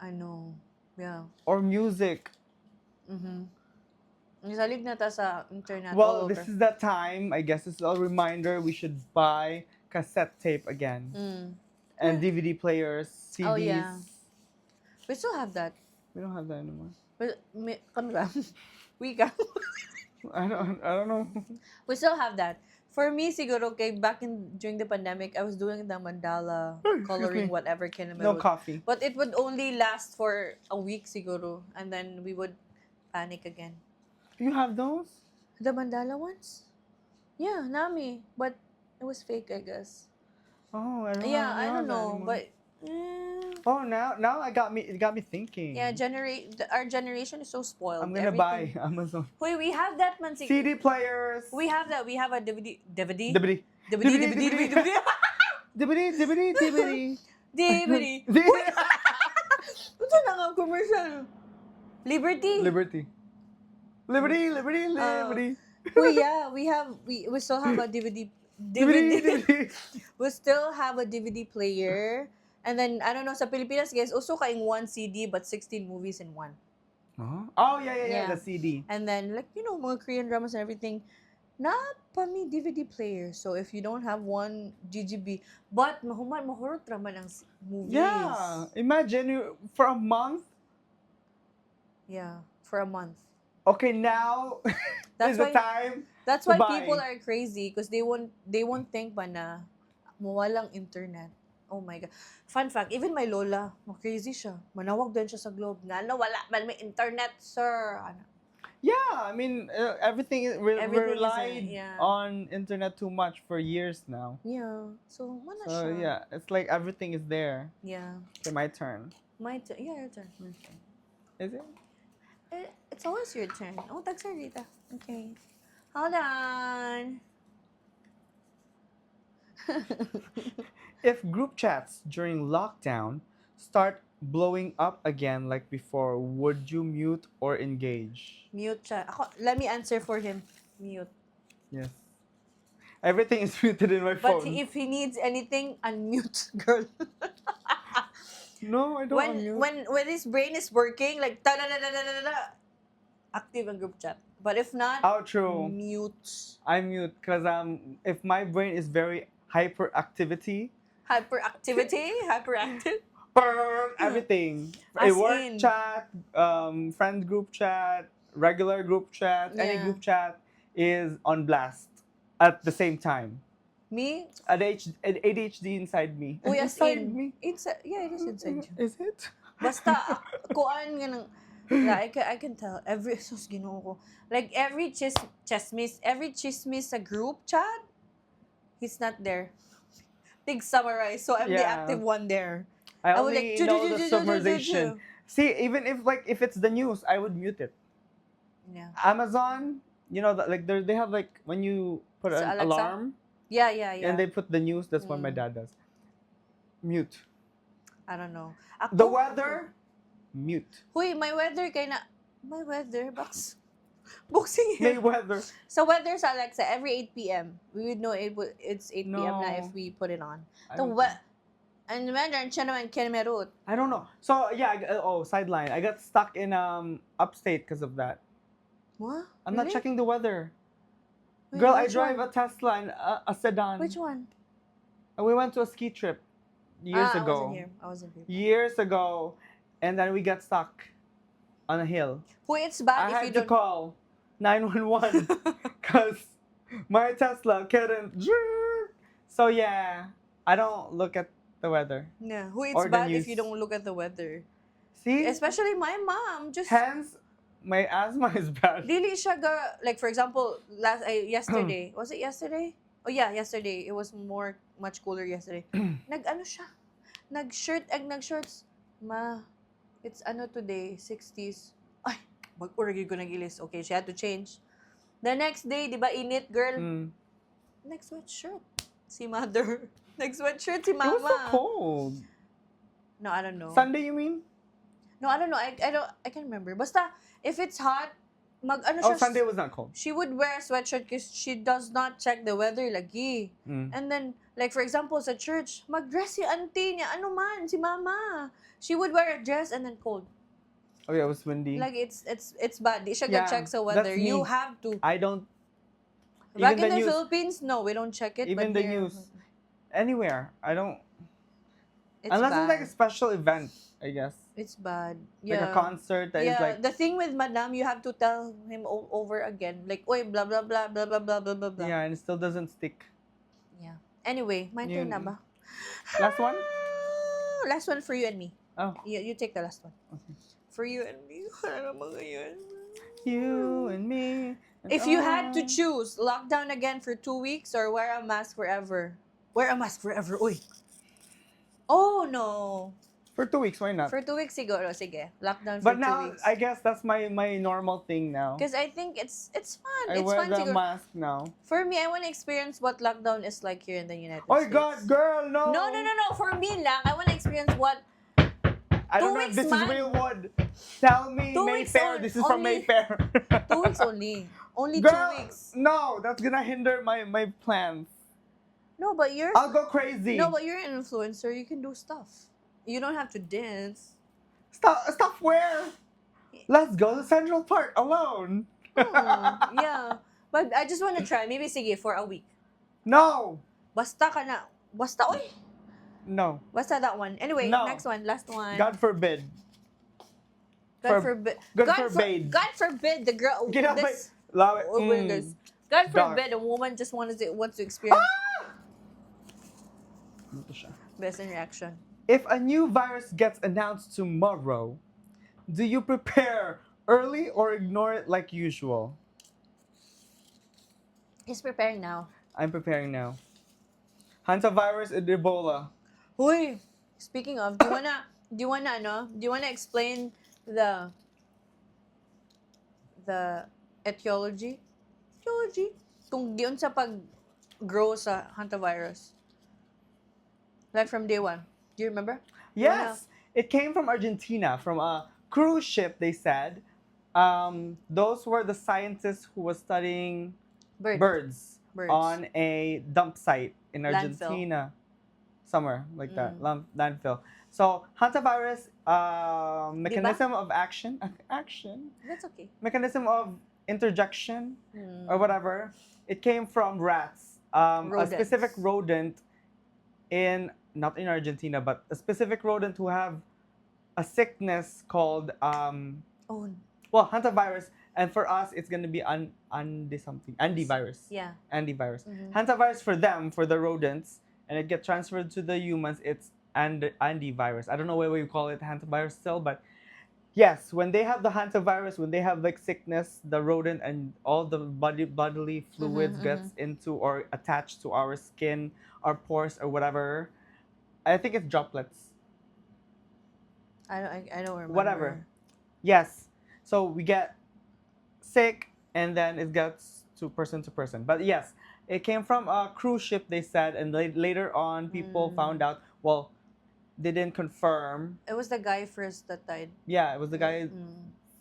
Speaker 2: I know. Yeah.
Speaker 1: or music.
Speaker 2: Nisalig na ta sa internet all
Speaker 1: Well,
Speaker 2: over.
Speaker 1: this is that time. I guess it's a reminder we should buy cassette tape again and DVD players, CDs.
Speaker 2: Oh, yeah. We still have that.
Speaker 1: We don't have that anymore.
Speaker 2: But, kami ba? We can.
Speaker 1: I don't know.
Speaker 2: We still have that. For me, siguro, during the pandemic, I was doing the mandala, coloring
Speaker 1: me.
Speaker 2: whatever kind of
Speaker 1: No coffee.
Speaker 2: But it would only last for a week, siguro. And then we would panic again.
Speaker 1: You have those?
Speaker 2: The mandala ones? Yeah, nami. But it was fake, I guess.
Speaker 1: Oh, I
Speaker 2: don't
Speaker 1: have that
Speaker 2: know.
Speaker 1: anymore.
Speaker 2: But,
Speaker 1: Oh, now it got me thinking.
Speaker 2: yeah, our generation is so spoiled.
Speaker 1: I'm gonna buy Amazon
Speaker 2: Wait, we have that man.
Speaker 1: CD players.
Speaker 2: We have that. We have a DVD.
Speaker 1: DVD.
Speaker 2: DVD. DVD. Ito na nga commercial. Liberty. Well, yeah, we still have a DVD. We still have a DVD player. And then, I don't know, sa Pilipinas, guys, also kaing 1 CD but 16 movies in one.
Speaker 1: Oh, yeah, the CD.
Speaker 2: And then, like, mga Korean dramas and everything, na pa mi DVD player. So, if you don't have one GGB, but mahurot raman ang movies.
Speaker 1: Yeah, imagine you for a month.
Speaker 2: Yeah, for a month.
Speaker 1: Okay, now
Speaker 2: That's
Speaker 1: is the
Speaker 2: why-
Speaker 1: time.
Speaker 2: That's
Speaker 1: to
Speaker 2: why
Speaker 1: buy.
Speaker 2: people are crazy because they won't think pa na mawalang internet. Oh my God. Fun fact, even my lola, crazy siya. Manawag din siya sa Globe. Nga na wala man may internet, sir. Ano?
Speaker 1: Yeah, I mean everything we
Speaker 2: Everything is,
Speaker 1: relied
Speaker 2: yeah.
Speaker 1: on internet too much for years now.
Speaker 2: Yeah. So, wala
Speaker 1: So
Speaker 2: siya.
Speaker 1: yeah, it's like everything is there.
Speaker 2: Yeah.
Speaker 1: Okay, my turn.
Speaker 2: Yeah, your turn.
Speaker 1: Is it?
Speaker 2: It's always your turn. Oh, tagsa Rita. Okay. Hold on.
Speaker 1: If group chats during lockdown start blowing up again like before, would you mute or engage?
Speaker 2: Mute siya. Let me answer for him. Mute.
Speaker 1: Yes. Everything is muted in my
Speaker 2: But
Speaker 1: phone.
Speaker 2: if he needs anything, unmute, girl.
Speaker 1: No, I don't unmute.
Speaker 2: When his brain is working, like active in group chat. But if not,
Speaker 1: Oh, true.
Speaker 2: mute.
Speaker 1: I mute because if my brain is very hyperactivity,
Speaker 2: Hyperactive.
Speaker 1: everything. A
Speaker 2: As
Speaker 1: work
Speaker 2: in.
Speaker 1: chat, friend group chat, regular group chat, any
Speaker 2: Yeah.
Speaker 1: group chat is on blast at the same time.
Speaker 2: Me?
Speaker 1: ADHD inside me.
Speaker 2: Uy, as
Speaker 1: Inside
Speaker 2: in.
Speaker 1: me.
Speaker 2: Inside, yeah, it is inside you.
Speaker 1: Is it?
Speaker 2: Basta, kuan nga ng, like, I can tell, sus, ginoo ko. Like, every chismis sa group chat, he's not there. Big summarize, so I'm the
Speaker 1: Yeah.
Speaker 2: active one there.
Speaker 1: I
Speaker 2: I would like,
Speaker 1: only know the summarization. See, even if it's the news, I would mute it.
Speaker 2: Yeah.
Speaker 1: Amazon, like they have like when you put
Speaker 2: Sa
Speaker 1: an
Speaker 2: Alexa?
Speaker 1: alarm
Speaker 2: Yeah.
Speaker 1: and they put the news. That's what my dad does. Mute.
Speaker 2: I don't know.
Speaker 1: The weather, mute.
Speaker 2: Huy, my weather box. Boxing
Speaker 1: May
Speaker 2: here.
Speaker 1: weather.
Speaker 2: So weather sa Alexa, every 8 p.m. We would know it's 8 p.m. na if
Speaker 1: No.
Speaker 2: we put it on.
Speaker 1: I
Speaker 2: The
Speaker 1: don't-
Speaker 2: and imagine siya naman kinemerot.
Speaker 1: I don't know. So yeah, sideline. I got stuck in upstate because of that.
Speaker 2: What?
Speaker 1: I'm not
Speaker 2: Really?
Speaker 1: checking the weather.
Speaker 2: Wait,
Speaker 1: Girl, I
Speaker 2: which
Speaker 1: drive
Speaker 2: one?
Speaker 1: a Tesla and a sedan.
Speaker 2: Which one?
Speaker 1: And we went to a ski trip years
Speaker 2: I
Speaker 1: ago.
Speaker 2: wasn't here.
Speaker 1: Years ago, and then we got stuck on a hill.
Speaker 2: Huy, it's bad
Speaker 1: I
Speaker 2: if you
Speaker 1: had to
Speaker 2: don't.
Speaker 1: call 911 because my Tesla couldn't. So yeah, I don't look at the weather.
Speaker 2: Yeah. Huy,
Speaker 1: Or
Speaker 2: it's
Speaker 1: the
Speaker 2: bad if you
Speaker 1: news.
Speaker 2: don't look at the weather.
Speaker 1: See,
Speaker 2: Especially my mom. Just
Speaker 1: hence my asthma is bad.
Speaker 2: dili siya like for example yesterday was it yesterday? Oh yeah, yesterday it was much cooler yesterday. Nag-ano siya? Nag-shorts. Ma, it's today 60s. Ay, mag-uragi ko nagilis. Okay, she had to change. The next day, di ba init, girl?
Speaker 1: Mm.
Speaker 2: Next sweatshirt. Si mother. Next sweatshirt si
Speaker 1: It was
Speaker 2: mama.
Speaker 1: so cold.
Speaker 2: No, I don't know.
Speaker 1: Sunday, you mean?
Speaker 2: No, I don't know. I can't remember. Basta if it's hot,
Speaker 1: Oh, Sunday was not cold.
Speaker 2: she would wear a sweatshirt because she does not check the weather lagi.
Speaker 1: Mm.
Speaker 2: And then, like for example, sa church, mag-dress si auntie niya. Ano man, si mama. She would wear a dress and then cold.
Speaker 1: Oh yeah, it was windy.
Speaker 2: Like it's bad. Di siya
Speaker 1: Yeah,
Speaker 2: check sa weather.
Speaker 1: that's me.
Speaker 2: You have to.
Speaker 1: I don't.
Speaker 2: Back
Speaker 1: even
Speaker 2: in the
Speaker 1: news,
Speaker 2: Philippines, no, we don't check it.
Speaker 1: even
Speaker 2: but
Speaker 1: the
Speaker 2: here,
Speaker 1: news, anywhere. I don't.
Speaker 2: it's
Speaker 1: Unless
Speaker 2: bad.
Speaker 1: it's like a special event, I guess.
Speaker 2: It's bad.
Speaker 1: Like
Speaker 2: Yeah.
Speaker 1: a concert that is
Speaker 2: Yeah,
Speaker 1: like.
Speaker 2: the thing with Madam, you have to tell him over again. Like, oy, blah, blah, blah, blah, blah, blah, blah, blah, blah.
Speaker 1: Yeah, and it still doesn't stick.
Speaker 2: Yeah. Anyway, my turn na ba?
Speaker 1: Last one?
Speaker 2: Last one for you and me.
Speaker 1: Oh.
Speaker 2: You take the last one.
Speaker 1: Okay.
Speaker 2: For you and me. Ano mga yun?
Speaker 1: You and me. And
Speaker 2: If you had to
Speaker 1: I.
Speaker 2: choose, lockdown again for 2 weeks or wear a mask forever? Wear a mask forever. Uy. Oh, no.
Speaker 1: For 2 weeks, why not?
Speaker 2: For 2 weeks siguro. Sige. Lockdown for
Speaker 1: But
Speaker 2: 2
Speaker 1: now,
Speaker 2: weeks.
Speaker 1: I guess that's my normal thing now.
Speaker 2: Because I think it's fun.
Speaker 1: I
Speaker 2: It's
Speaker 1: wear
Speaker 2: fun
Speaker 1: the
Speaker 2: siguro.
Speaker 1: mask now.
Speaker 2: For me, I want to experience what lockdown is like here in the United
Speaker 1: Oh
Speaker 2: States.
Speaker 1: God, girl, no!
Speaker 2: No. For me lang, I want to experience what
Speaker 1: I don't
Speaker 2: 2
Speaker 1: know if
Speaker 2: weeks,
Speaker 1: this
Speaker 2: man.
Speaker 1: is real wood. Tell me
Speaker 2: 2 weeks
Speaker 1: Mayfair. This is from
Speaker 2: only.
Speaker 1: Mayfair.
Speaker 2: 2 weeks only. Only
Speaker 1: Girl,
Speaker 2: 2 weeks.
Speaker 1: no, that's gonna hinder my plans.
Speaker 2: No, but you're
Speaker 1: I'll go crazy.
Speaker 2: no, but you're an influencer. You can do stuff. You don't have to dance.
Speaker 1: Stop where? Let's go to Central Park alone.
Speaker 2: Yeah. But I just want to try. Maybe sige for a week.
Speaker 1: No.
Speaker 2: Basta ka na. Basta, oy.
Speaker 1: No.
Speaker 2: Basta that one. Anyway,
Speaker 1: No.
Speaker 2: next one. Last one.
Speaker 1: God forbid.
Speaker 2: God forbid.
Speaker 1: God forbid.
Speaker 2: God forbid the girl.
Speaker 1: Get out my.
Speaker 2: This,
Speaker 1: Love it.
Speaker 2: oh, wait, guys. God
Speaker 1: Dark.
Speaker 2: forbid a woman just wants to experience
Speaker 1: Ah!
Speaker 2: best in reaction.
Speaker 1: If a new virus gets announced tomorrow, do you prepare early or ignore it like usual?
Speaker 2: He's preparing now.
Speaker 1: I'm preparing now. Hantavirus and Ebola.
Speaker 2: Uy, speaking of, do you wanna explain the etiology? Kung diyon sa pag-grow sa hantavirus. Like from day one. Do you remember?
Speaker 1: Yes, it came from Argentina, from a cruise ship, they said. Those were the scientists who were studying birds.
Speaker 2: Birds.
Speaker 1: on a dump site in
Speaker 2: Landfill.
Speaker 1: Argentina. Somewhere like that,
Speaker 2: Mm.
Speaker 1: landfill. So hantavirus, mechanism of action,
Speaker 2: That's okay.
Speaker 1: mechanism of interjection or
Speaker 2: Mm.
Speaker 1: whatever. It came from rats, a specific
Speaker 2: Rodents.
Speaker 1: rodent in not in Argentina, but a specific rodent who have a sickness called
Speaker 2: Oh,
Speaker 1: hantavirus, and for us it's gonna be antivirus.
Speaker 2: yeah.
Speaker 1: Antivirus.
Speaker 2: Mhm.
Speaker 1: Hantavirus for them, for the rodents, and it get transferred to the humans. It's antivirus. I don't know whether you call it hantavirus still, but yes, when they have the hantavirus, when they have like sickness, the rodent and all the bodily fluids
Speaker 2: Mhm,
Speaker 1: gets
Speaker 2: mhm.
Speaker 1: into or attached to our skin, our pores or whatever. I think it's droplets.
Speaker 2: I don't
Speaker 1: Whatever.
Speaker 2: remember.
Speaker 1: Yes. So we get sick and then it gets to person. But yes, it came from a cruise ship, they said, and later on people found out, well, they didn't confirm.
Speaker 2: It was the guy first that died.
Speaker 1: Yeah, it was the guy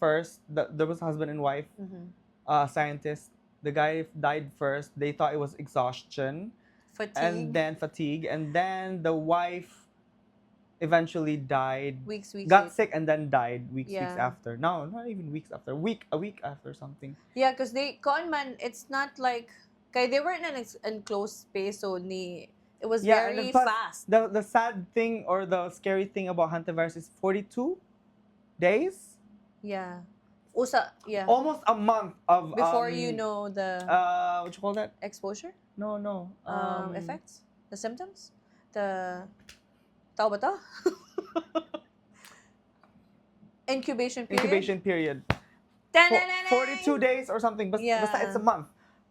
Speaker 1: first. There was husband and wife, scientist. The guy died first. They thought it was exhaustion. And
Speaker 2: Fatigue.
Speaker 1: then fatigue. And then the wife eventually died.
Speaker 2: Weeks
Speaker 1: Got
Speaker 2: later.
Speaker 1: sick and then died weeks
Speaker 2: Yeah.
Speaker 1: after. No, not even weeks after. A week after something.
Speaker 2: Yeah, because it's not like, kaya they were in an enclosed space, so it was
Speaker 1: Yeah, and
Speaker 2: very
Speaker 1: then plus,
Speaker 2: fast.
Speaker 1: the sad thing or the scary thing about hantavirus is 42 days.
Speaker 2: Yeah. Yeah.
Speaker 1: Almost a month of
Speaker 2: Before you know the
Speaker 1: what you call that?
Speaker 2: exposure?
Speaker 1: No.
Speaker 2: Effects? The symptoms? The tao ba to? Incubation period?
Speaker 1: Incubation period. 42 days or something, but
Speaker 2: Yeah.
Speaker 1: it's a month.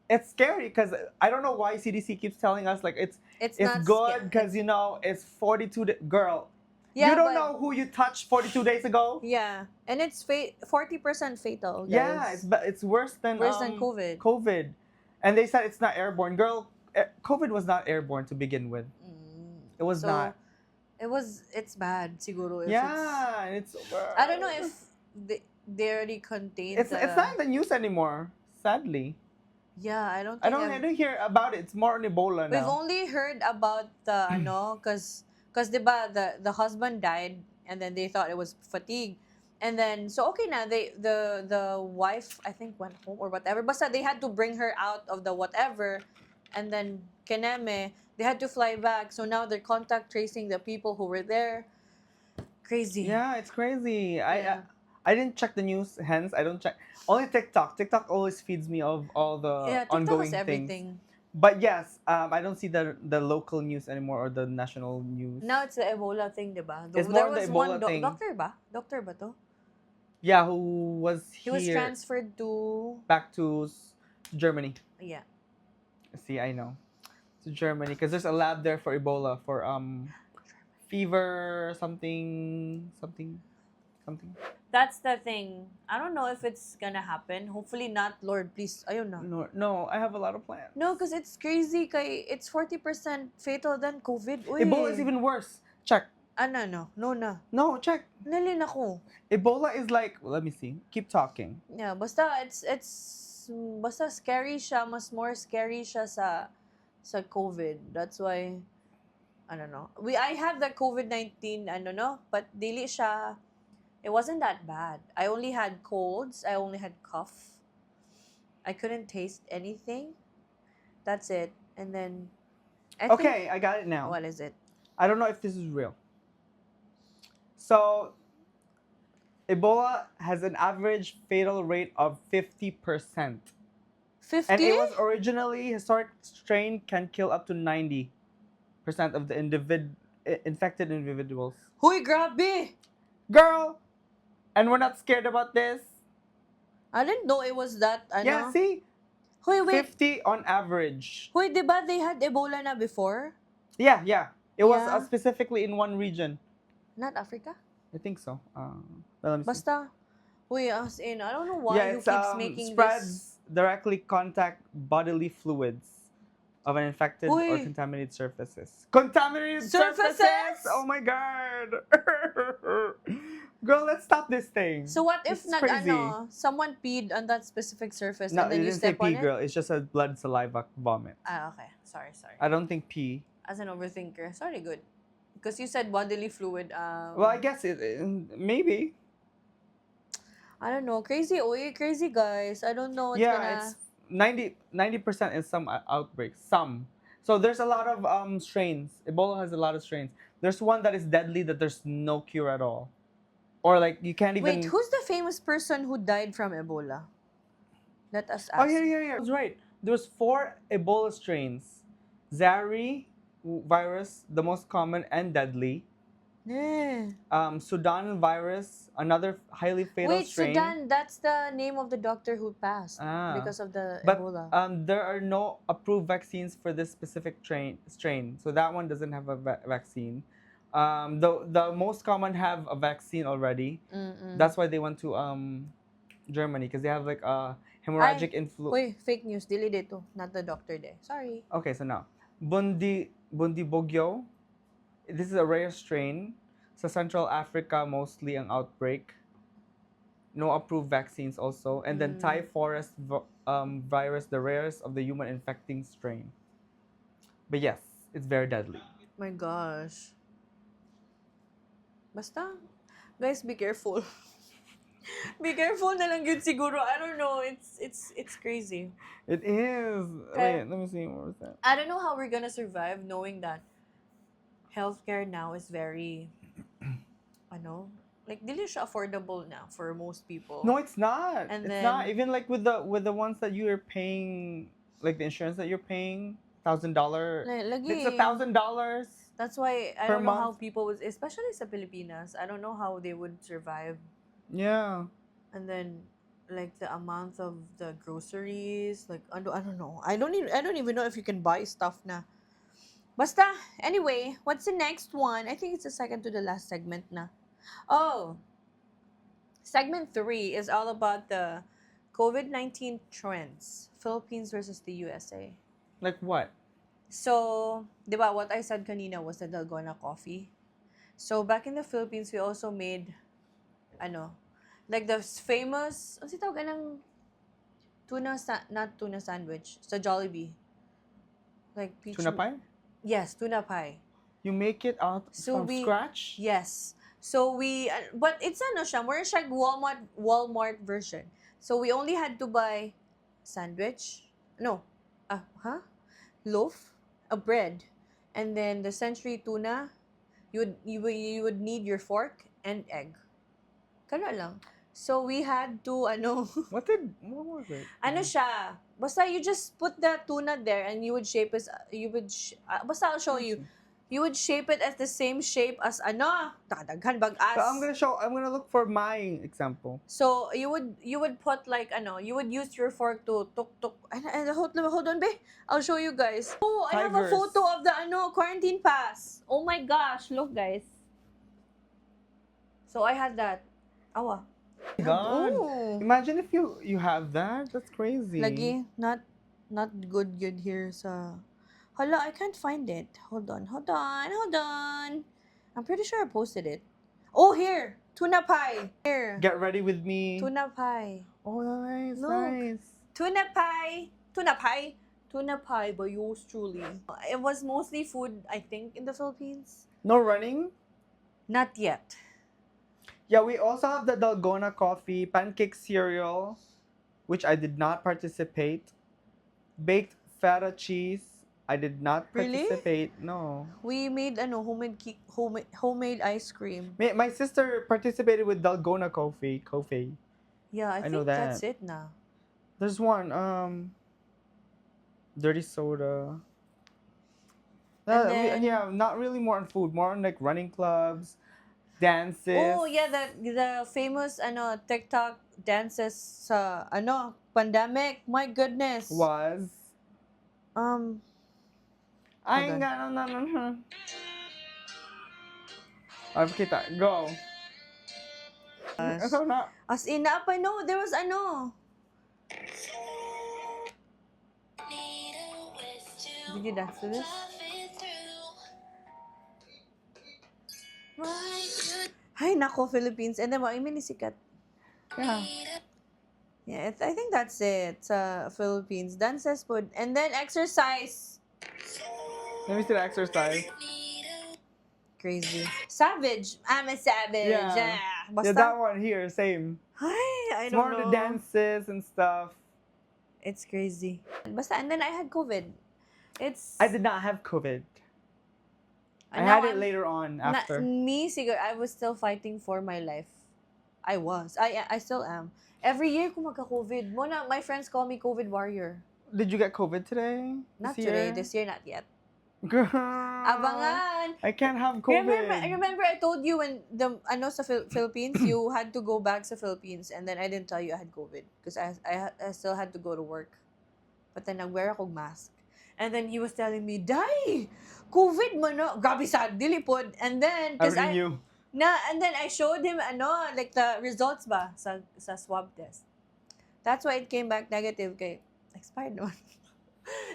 Speaker 1: It's scary because I don't know why CDC keeps telling us like it's
Speaker 2: not
Speaker 1: good because it's 42 girl.
Speaker 2: Yeah,
Speaker 1: you don't
Speaker 2: but-
Speaker 1: know who you touched 42 days ago.
Speaker 2: Yeah, and it's 40% fatal, guys.
Speaker 1: Yeah, it's worse than
Speaker 2: COVID.
Speaker 1: COVID, and they said it's not airborne. Girl, COVID was not airborne to begin with. It was not.
Speaker 2: It's bad, siguro.
Speaker 1: Yeah, it's.
Speaker 2: I don't know if they already contained.
Speaker 1: It's not in the news anymore. Sadly.
Speaker 2: Yeah, I don't.
Speaker 1: I don't hear about it. It's more on Ebola now.
Speaker 2: We've only heard about the because diba the husband died and then they thought it was fatigue, and then so okay now the wife I think went home or whatever, but they had to bring her out of the whatever, and then Keneme they had to fly back, so now they're contact tracing the people who were there. Crazy.
Speaker 1: Yeah, it's crazy.
Speaker 2: Yeah.
Speaker 1: I didn't check the news, hence I don't check. Only TikTok. TikTok always feeds me of all the
Speaker 2: TikTok
Speaker 1: ongoing
Speaker 2: is everything.
Speaker 1: things. But yes, I don't see the local news anymore or the national news.
Speaker 2: Now it's the Ebola thing, diba?
Speaker 1: It's more the Ebola thing.
Speaker 2: Doctor ba? Doctor ba to?
Speaker 1: Yeah, who was
Speaker 2: He was transferred to
Speaker 1: back to Germany.
Speaker 2: Yeah.
Speaker 1: See, I know. To Germany because there's a lab there for Ebola for fever something.
Speaker 2: That's the thing. I don't know if it's gonna happen. Hopefully not, Lord. Please, ayun na.
Speaker 1: No, I have a lot of plans.
Speaker 2: No, because it's crazy. Kay it's 40% fatal than COVID. Uy.
Speaker 1: Ebola is even worse. Check.
Speaker 2: No. No na.
Speaker 1: No, check.
Speaker 2: Nalin ako.
Speaker 1: Ebola is like, let me see. Keep talking.
Speaker 2: Yeah, basta basta scary siya. Mas more scary siya sa COVID. That's why, I don't know. I have the COVID-19, but dili siya. It wasn't that bad. I only had colds. I only had cough. I couldn't taste anything. That's it. And then,
Speaker 1: I got it now.
Speaker 2: What is it?
Speaker 1: I don't know if this is real. So, Ebola has an average fatal rate of 50%.
Speaker 2: 50?
Speaker 1: And it was originally, historic strain can kill up to 90% of the infected individuals.
Speaker 2: Huy, grabe!
Speaker 1: Girl! And we're not scared about this.
Speaker 2: I didn't know it was that,
Speaker 1: Yeah, see?
Speaker 2: Huy, wait.
Speaker 1: 50 on average.
Speaker 2: Huy, diba they had Ebola na before?
Speaker 1: Yeah. It was
Speaker 2: Yeah.
Speaker 1: specifically in one region.
Speaker 2: Not Africa?
Speaker 1: I think so. Let me see.
Speaker 2: Basta. Huy, as in, I don't know why you keeps making
Speaker 1: spreads directly contact bodily fluids of an infected or
Speaker 2: Uy.
Speaker 1: contaminated surfaces. Contaminated surfaces!
Speaker 2: Surfaces!
Speaker 1: Oh my god! Girl, let's stop this thing.
Speaker 2: So what if
Speaker 1: This is crazy.
Speaker 2: someone peed on that specific surface
Speaker 1: No,
Speaker 2: and then
Speaker 1: it
Speaker 2: you
Speaker 1: didn't say
Speaker 2: step on
Speaker 1: pee,
Speaker 2: it?
Speaker 1: girl. It's just a blood saliva vomit.
Speaker 2: Ah, okay. Sorry.
Speaker 1: I don't think pee.
Speaker 2: As an overthinker. Sorry, good. Because you said bodily fluid.
Speaker 1: Well, I guess maybe.
Speaker 2: I don't know. Crazy crazy guys. I don't know what's
Speaker 1: Yeah,
Speaker 2: gonna...
Speaker 1: it's 90% is some outbreaks. Some. So there's a lot of strains. Ebola has a lot of strains. There's one that is deadly that there's no cure at all. Or like you can't even.
Speaker 2: Wait, who's the famous person who died from Ebola? Let us
Speaker 1: Oh
Speaker 2: ask.
Speaker 1: yeah. That's right. There's 4 Ebola strains. Zari virus, the most common and deadly.
Speaker 2: Yeah.
Speaker 1: Sudan virus, another highly fatal
Speaker 2: Wait,
Speaker 1: strain.
Speaker 2: Sudan, that's the name of the doctor who passed
Speaker 1: Ah.
Speaker 2: because of the
Speaker 1: But
Speaker 2: Ebola.
Speaker 1: there are no approved vaccines for this specific strain, so that one doesn't have a vaccine. The most common have a vaccine already. That's why they went to Germany because they have like a hemorrhagic influenza.
Speaker 2: Wait, fake news. Dili dito. Not the doctor there. Sorry.
Speaker 1: Okay, so now Bundibugyo. This is a rare strain. Sa Central Africa mostly ang outbreak. No approved vaccines also. And then Thai forest virus, the rarest of the human infecting strain. But yes, it's very deadly.
Speaker 2: My gosh. Basta, guys, be careful. Be careful na lang yun siguro. I don't know. It's crazy.
Speaker 1: It is.
Speaker 2: Okay.
Speaker 1: Wait, let me see. What was that?
Speaker 2: I don't know how we're gonna survive knowing that healthcare now is very, like dili siya affordable now for most people.
Speaker 1: No, it's not.
Speaker 2: And
Speaker 1: it's
Speaker 2: then-
Speaker 1: not. Even like with the ones that you are paying, like the insurance that you're paying, $1,000.
Speaker 2: Lagi.
Speaker 1: It's $1,000.
Speaker 2: That's why I
Speaker 1: per
Speaker 2: don't know how
Speaker 1: month.
Speaker 2: people would, especially sa Pilipinas, I don't know how they would survive.
Speaker 1: Yeah.
Speaker 2: And then like the amount of the groceries, like I don't know. I don't even know if you can buy stuff na. Basta, anyway, what's the next one? I think it's the second to the last segment na. Oh. Segment 3 is all about the COVID-19 trends. Philippines versus the USA.
Speaker 1: Like what?
Speaker 2: So, di ba, what I said kanina was the Dalgona coffee. So, back in the Philippines, we also made, like the famous, ano si tawag ng not tuna sandwich, sa Jollibee. Like peach.
Speaker 1: Tuna pie?
Speaker 2: Yes, tuna pie.
Speaker 1: You make it out
Speaker 2: So
Speaker 1: from scratch?
Speaker 2: Yes. So we, but it's siya, more siya Walmart version. So we only had to buy sandwich, loaf, a bread, and then the century tuna. You would need your fork and egg. Kana lang. So we had to
Speaker 1: What was it?
Speaker 2: siya? Basta you just put the tuna there and you would shape it. Basta I'll show you. You would shape it as the same shape as daghan bag as.
Speaker 1: So I'm gonna look for my example.
Speaker 2: So you would put like you would use your fork to tuk. And hold on, be. I'll show you guys. Oh, I have a
Speaker 1: Tigers.
Speaker 2: photo of the quarantine pass. Oh my gosh, look guys. So I had that. Awa.
Speaker 1: God.
Speaker 2: Oh.
Speaker 1: Imagine if you have that. That's crazy.
Speaker 2: Lagi not good here sa. Hala, I can't find it. Hold on. I'm pretty sure I posted it. Oh, here. Tuna pie. Here.
Speaker 1: Get ready with me.
Speaker 2: Tuna pie.
Speaker 1: Oh, nice,
Speaker 2: Look.
Speaker 1: nice.
Speaker 2: Tuna pie by yours truly. It was mostly food, I think, in the Philippines.
Speaker 1: No running?
Speaker 2: Not yet.
Speaker 1: Yeah, we also have the Dalgona coffee, pancake cereal, which I did not participate. Baked feta cheese. I did not
Speaker 2: Really?
Speaker 1: participate. No.
Speaker 2: We made homemade ice cream.
Speaker 1: My sister participated with Dalgona coffee.
Speaker 2: Yeah, I
Speaker 1: know
Speaker 2: think that's
Speaker 1: that.
Speaker 2: it now.
Speaker 1: There's one, dirty soda.
Speaker 2: And then-
Speaker 1: Yeah, not really more on food, more on like running clubs, dances.
Speaker 2: Oh, yeah, the famous TikTok dances sa pandemic. My goodness.
Speaker 1: Was. I ain't
Speaker 2: Hold
Speaker 1: got no. Okay, go. So na.
Speaker 2: As in, I know there was Did you dance to this? Ay, nako, Philippines. And then, I mean, sikat.
Speaker 1: Yeah.
Speaker 2: Yeah, I think that's it sa Philippines. Dances po. And then, exercise.
Speaker 1: Let me see the exercise.
Speaker 2: Crazy. Savage. I'm a savage.
Speaker 1: Yeah.
Speaker 2: Ah,
Speaker 1: Yeah,
Speaker 2: basta.
Speaker 1: that one here, same.
Speaker 2: Ay, I
Speaker 1: It's
Speaker 2: don't
Speaker 1: more the
Speaker 2: know.
Speaker 1: dances and stuff.
Speaker 2: It's crazy. Basta, and then I had COVID.
Speaker 1: I did not have COVID. I
Speaker 2: Now
Speaker 1: had it
Speaker 2: I'm
Speaker 1: later on after.
Speaker 2: me siguro I was still fighting for my life. I still am. Every year ko magka-COVID. My friends call me COVID warrior.
Speaker 1: Did you get COVID today?
Speaker 2: Not
Speaker 1: This
Speaker 2: today.
Speaker 1: year?
Speaker 2: This year, not yet.
Speaker 1: Girl.
Speaker 2: Abangan!
Speaker 1: I can't have COVID.
Speaker 2: Remember I told you when sa Philippines, you had to go back sa Philippines and then I didn't tell you I had COVID because I still had to go to work. But then nag-wear ako mask. And then he was telling me, Day! COVID mo no? Grabe sad, dilipod. And then,
Speaker 1: I already knew.
Speaker 2: and then I showed him, like the results ba sa swab test. That's why it came back negative kay expired naman.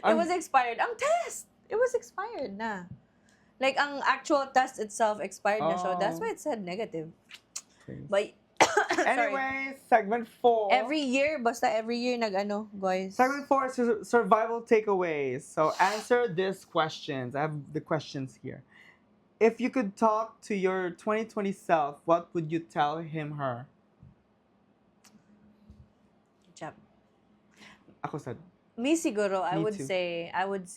Speaker 2: It was expired. Ang test! It was expired na. Like, ang actual test itself expired na siya. That's why it said negative.
Speaker 1: Okay.
Speaker 2: But,
Speaker 1: Anyway, segment 4.
Speaker 2: every year guys.
Speaker 1: Segment 4 is survival takeaways. So answer these questions. I have the questions here. If you could talk to your 2020 self, what would you tell him, her?
Speaker 2: Good job.
Speaker 1: Ako said.
Speaker 2: Me siguro, I
Speaker 1: Me
Speaker 2: would
Speaker 1: too.
Speaker 2: say, what's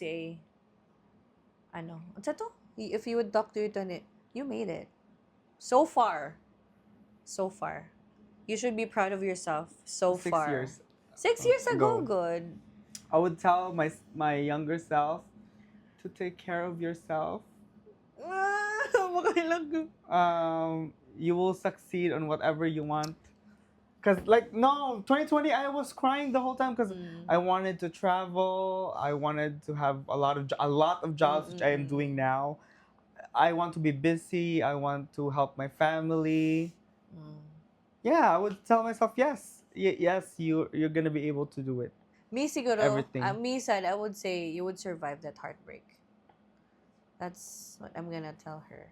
Speaker 2: that to? If you would talk to it, you made it. So far. You should be proud of yourself so
Speaker 1: 6
Speaker 2: far.
Speaker 1: years.
Speaker 2: 6 years ago,
Speaker 1: Go.
Speaker 2: good.
Speaker 1: I would tell my younger self to take care of yourself. You will succeed on whatever you want. Cause 2020 I was crying the whole time because I wanted to travel. I wanted to have a lot of jobs which I am doing now. I want to be busy. I want to help my family. Yeah, I would tell myself yes, yes, you're gonna be able to do it.
Speaker 2: Me siguro,
Speaker 1: Everything.
Speaker 2: I would say you would survive that heartbreak. That's what I'm gonna tell her.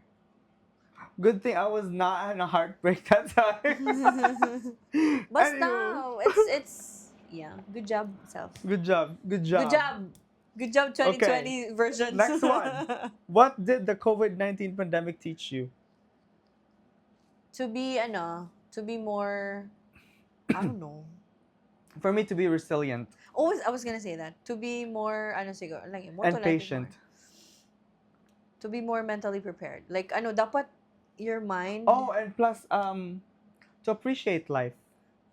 Speaker 1: Good thing I was not in a heartbreak that time.
Speaker 2: Basta,
Speaker 1: Anywho.
Speaker 2: it's yeah. Good job, self.
Speaker 1: Good job.
Speaker 2: Good job. Good job, 2020 versions.
Speaker 1: Next one. What did the COVID-19 pandemic teach you?
Speaker 2: To be more, I don't know.
Speaker 1: For me to be resilient
Speaker 2: Always, I was gonna say that. To be more, siguro, like, more
Speaker 1: and patient.
Speaker 2: To be more mentally prepared. Like, dapat your mind.
Speaker 1: Oh, and plus, to appreciate life.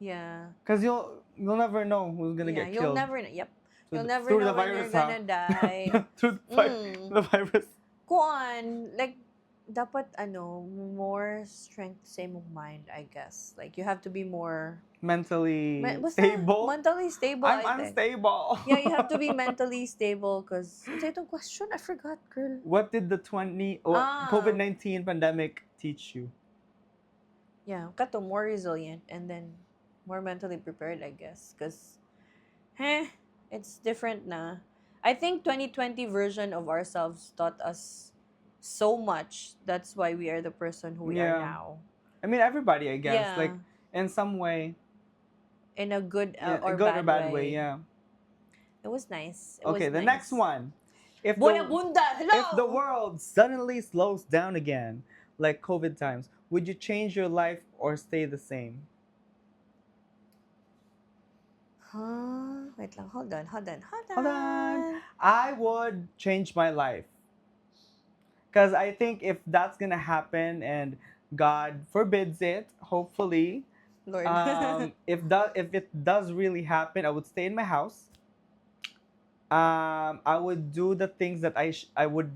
Speaker 2: Yeah.
Speaker 1: Cause you'll never know who's gonna get killed.
Speaker 2: You'll never know. Yep. You'll never
Speaker 1: through
Speaker 2: know
Speaker 1: the
Speaker 2: when
Speaker 1: virus,
Speaker 2: you're gonna die.
Speaker 1: Through the virus.
Speaker 2: Kuan, like, dapat more strength sa imong mind, I guess. Like, you have to be more
Speaker 1: Mentally
Speaker 2: basta,
Speaker 1: stable.
Speaker 2: Mentally stable.
Speaker 1: I'm
Speaker 2: I think.
Speaker 1: unstable.
Speaker 2: Yeah, you have to be mentally stable because it's itong question I forgot, girl.
Speaker 1: What did the COVID-19 pandemic teach you?
Speaker 2: Yeah, kato more resilient and then more mentally prepared, I guess, because it's different na. I think 2020 version of ourselves taught us so much. That's why we are the person who we are now.
Speaker 1: I mean, everybody, I guess,
Speaker 2: Yeah.
Speaker 1: like in some way.
Speaker 2: In a good
Speaker 1: A good or bad way, yeah.
Speaker 2: It was nice.
Speaker 1: The next one. If
Speaker 2: Buena bunda, hello!
Speaker 1: If the world suddenly slows down again, like COVID times, would you change your life or stay the same?
Speaker 2: Wait lang, hold on.
Speaker 1: I would change my life. Because I think if that's going to happen and God forbids it, hopefully,
Speaker 2: Lord.
Speaker 1: if it does really happen, I would stay in my house. I would do the things that I would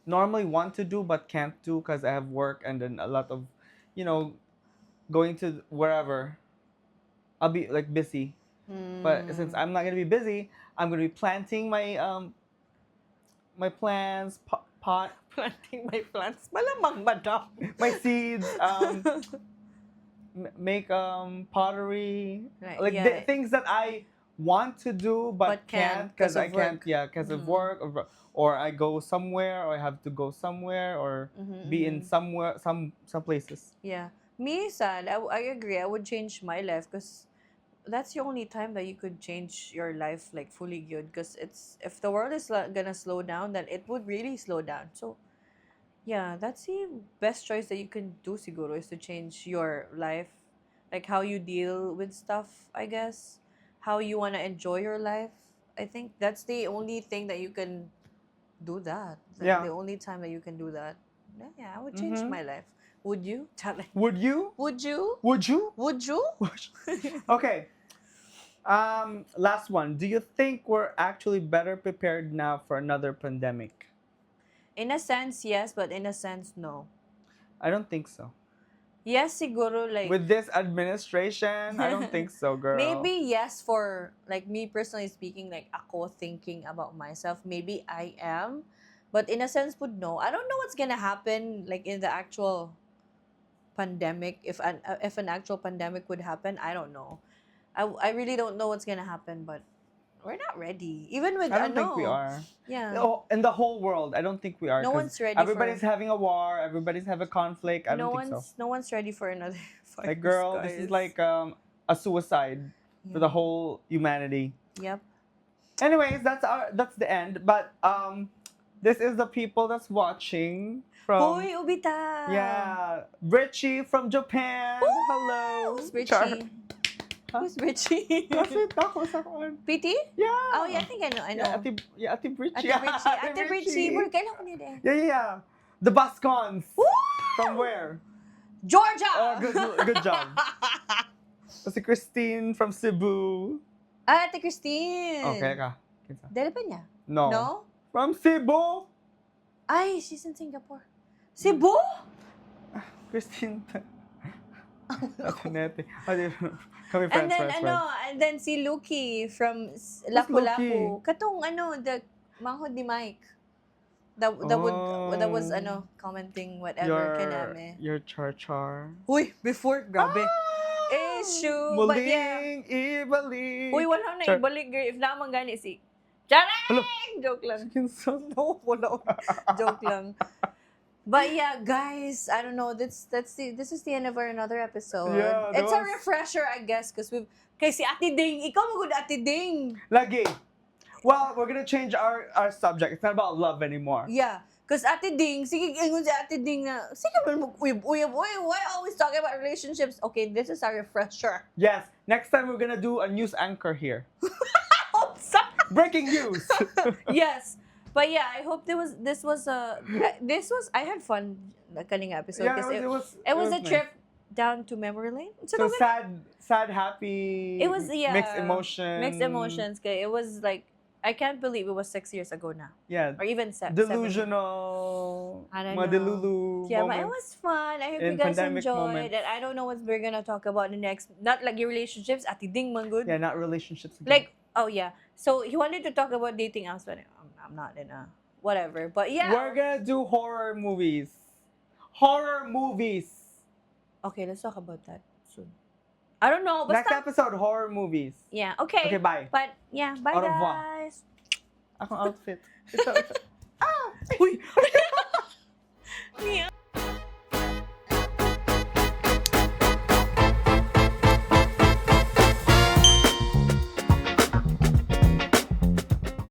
Speaker 1: normally want to do but can't do because I have work and then a lot of, going to wherever. I'll be like busy. But since I'm not gonna be busy, I'm gonna be planting my my plants, pot.
Speaker 2: Planting my plants. Malamang madam.
Speaker 1: My seeds. Make pottery.
Speaker 2: Right,
Speaker 1: Like
Speaker 2: yeah.
Speaker 1: things that I want to do but can't because I can't.
Speaker 2: work.
Speaker 1: Yeah, because of work, or I go somewhere, or I have to go somewhere, or be in somewhere, some places.
Speaker 2: Yeah. Me, sad. I agree. I would change my life because that's the only time that you could change your life like fully good. Because it's if the world is gonna slow down, then it would really slow down. So yeah, that's the best choice that you can do, siguro, is to change your life, like how you deal with stuff. I guess how you wanna enjoy your life. I think that's the only thing that you can do that. The
Speaker 1: Yeah.
Speaker 2: only time that you can do that. Yeah, I would change
Speaker 1: Mm-hmm.
Speaker 2: my life. Would you? Challenge.
Speaker 1: Would you?
Speaker 2: Would you?
Speaker 1: Would you?
Speaker 2: Would you?
Speaker 1: Okay. Last one. Do you think we're actually better prepared now for another pandemic?
Speaker 2: In a sense, yes, but in a sense, no.
Speaker 1: I don't think so.
Speaker 2: Yes, siguro, like,
Speaker 1: With this administration, I don't think so, girl.
Speaker 2: maybe yes, for like me personally speaking, like ako thinking about myself, maybe I am, but in a sense, would no. I don't know what's gonna happen like in the actual pandemic. If an actual pandemic would happen, I don't know. I really don't know what's gonna happen, but we're not ready. Even with
Speaker 1: I don't think we are.
Speaker 2: Yeah.
Speaker 1: Oh, in the whole world, I don't think we are.
Speaker 2: No
Speaker 1: 'cause
Speaker 2: one's ready
Speaker 1: Everybody's
Speaker 2: for-
Speaker 1: having a war. Everybody's having a conflict. I don't think so.
Speaker 2: No one's ready for another virus,
Speaker 1: Like, girl, this is
Speaker 2: guys.
Speaker 1: like a suicide for the
Speaker 2: Yeah.
Speaker 1: whole humanity.
Speaker 2: Yep.
Speaker 1: Anyways, that's the end. But this is the people that's watching from.
Speaker 2: Hoy, Ubita!
Speaker 1: Yeah, Richie from Japan.
Speaker 2: Woo!
Speaker 1: Hello.
Speaker 2: Who's
Speaker 1: Char.
Speaker 2: Richie? Who's Richie?
Speaker 1: Classmate ako sa kon.
Speaker 2: PT?
Speaker 1: Yeah.
Speaker 2: Oh, yeah, I think I know.
Speaker 1: Yeah, Ate Richie.
Speaker 2: Ate Richie. Ate Richie. Where kailan ko niya
Speaker 1: Yeah. The Bascons.
Speaker 2: Woo!
Speaker 1: From where?
Speaker 2: Georgia!
Speaker 1: Oh, good job. Si Christine from Cebu.
Speaker 2: Ate Christine.
Speaker 1: Okay ka. Kinsa?
Speaker 2: Dali pa niya?
Speaker 1: No.
Speaker 2: No?
Speaker 1: From Cebu.
Speaker 2: Ay, she's in Singapore. Cebu?
Speaker 1: Christine. Nete. Kami friends, friends.
Speaker 2: And then si Lucky from Lapu-Lapu. Katong the manghod ni Mike. That was commenting whatever kaname.
Speaker 1: Your char.
Speaker 2: Uy, before, grabe. Issue. But yeah.
Speaker 1: Muling ibalik.
Speaker 2: Uy, wala na ibalik, girl. If naman gani si... Charing! Joke lang.
Speaker 1: Kinsa?
Speaker 2: No, wala. Joke lang. But yeah, guys, I don't know. This is the end of another episode.
Speaker 1: Yeah,
Speaker 2: It's a refresher, I guess, because we've... Kay si Ate Ding. Ikaw magod Ate Ding.
Speaker 1: Lagi. Well, we're gonna change our subject. It's not about love anymore.
Speaker 2: Yeah. Because Ate Ding, sige, ingon si Ate Ding na, sige man mag-uyab-uyab. Why always talking about relationships? Okay, this is a refresher.
Speaker 1: Yes. Next time we're gonna do a news anchor here.
Speaker 2: Oh, sorry.
Speaker 1: Breaking news.
Speaker 2: Yes. But yeah, I hope this was I had fun kaning episode
Speaker 1: Yeah,
Speaker 2: because
Speaker 1: it
Speaker 2: was a
Speaker 1: nice.
Speaker 2: trip down to memory lane.
Speaker 1: So sad, happy.
Speaker 2: It was
Speaker 1: mixed emotions.
Speaker 2: Mixed emotions. Kay it was like I can't believe it was 6 years ago now.
Speaker 1: Yeah.
Speaker 2: Or even 7.
Speaker 1: Delusional.
Speaker 2: I don't
Speaker 1: Delulu.
Speaker 2: Yeah, but it was fun. I hope you guys
Speaker 1: pandemic
Speaker 2: enjoyed.
Speaker 1: moments.
Speaker 2: And I don't know what we're gonna talk about the next. Not like your relationships. Ati ding man good.
Speaker 1: Yeah, not relationships. Again.
Speaker 2: Like, oh yeah. So he wanted to talk about dating apps, but I'm not in a whatever. But yeah.
Speaker 1: We're gonna do horror movies. Horror movies.
Speaker 2: Okay, let's talk about that soon. I don't know. But
Speaker 1: Next episode, horror movies.
Speaker 2: Yeah. Okay.
Speaker 1: Okay, bye.
Speaker 2: But yeah, bye
Speaker 1: Au revoir.
Speaker 2: guys.
Speaker 1: Akong outfit. Ito.
Speaker 2: Uy. Yeah.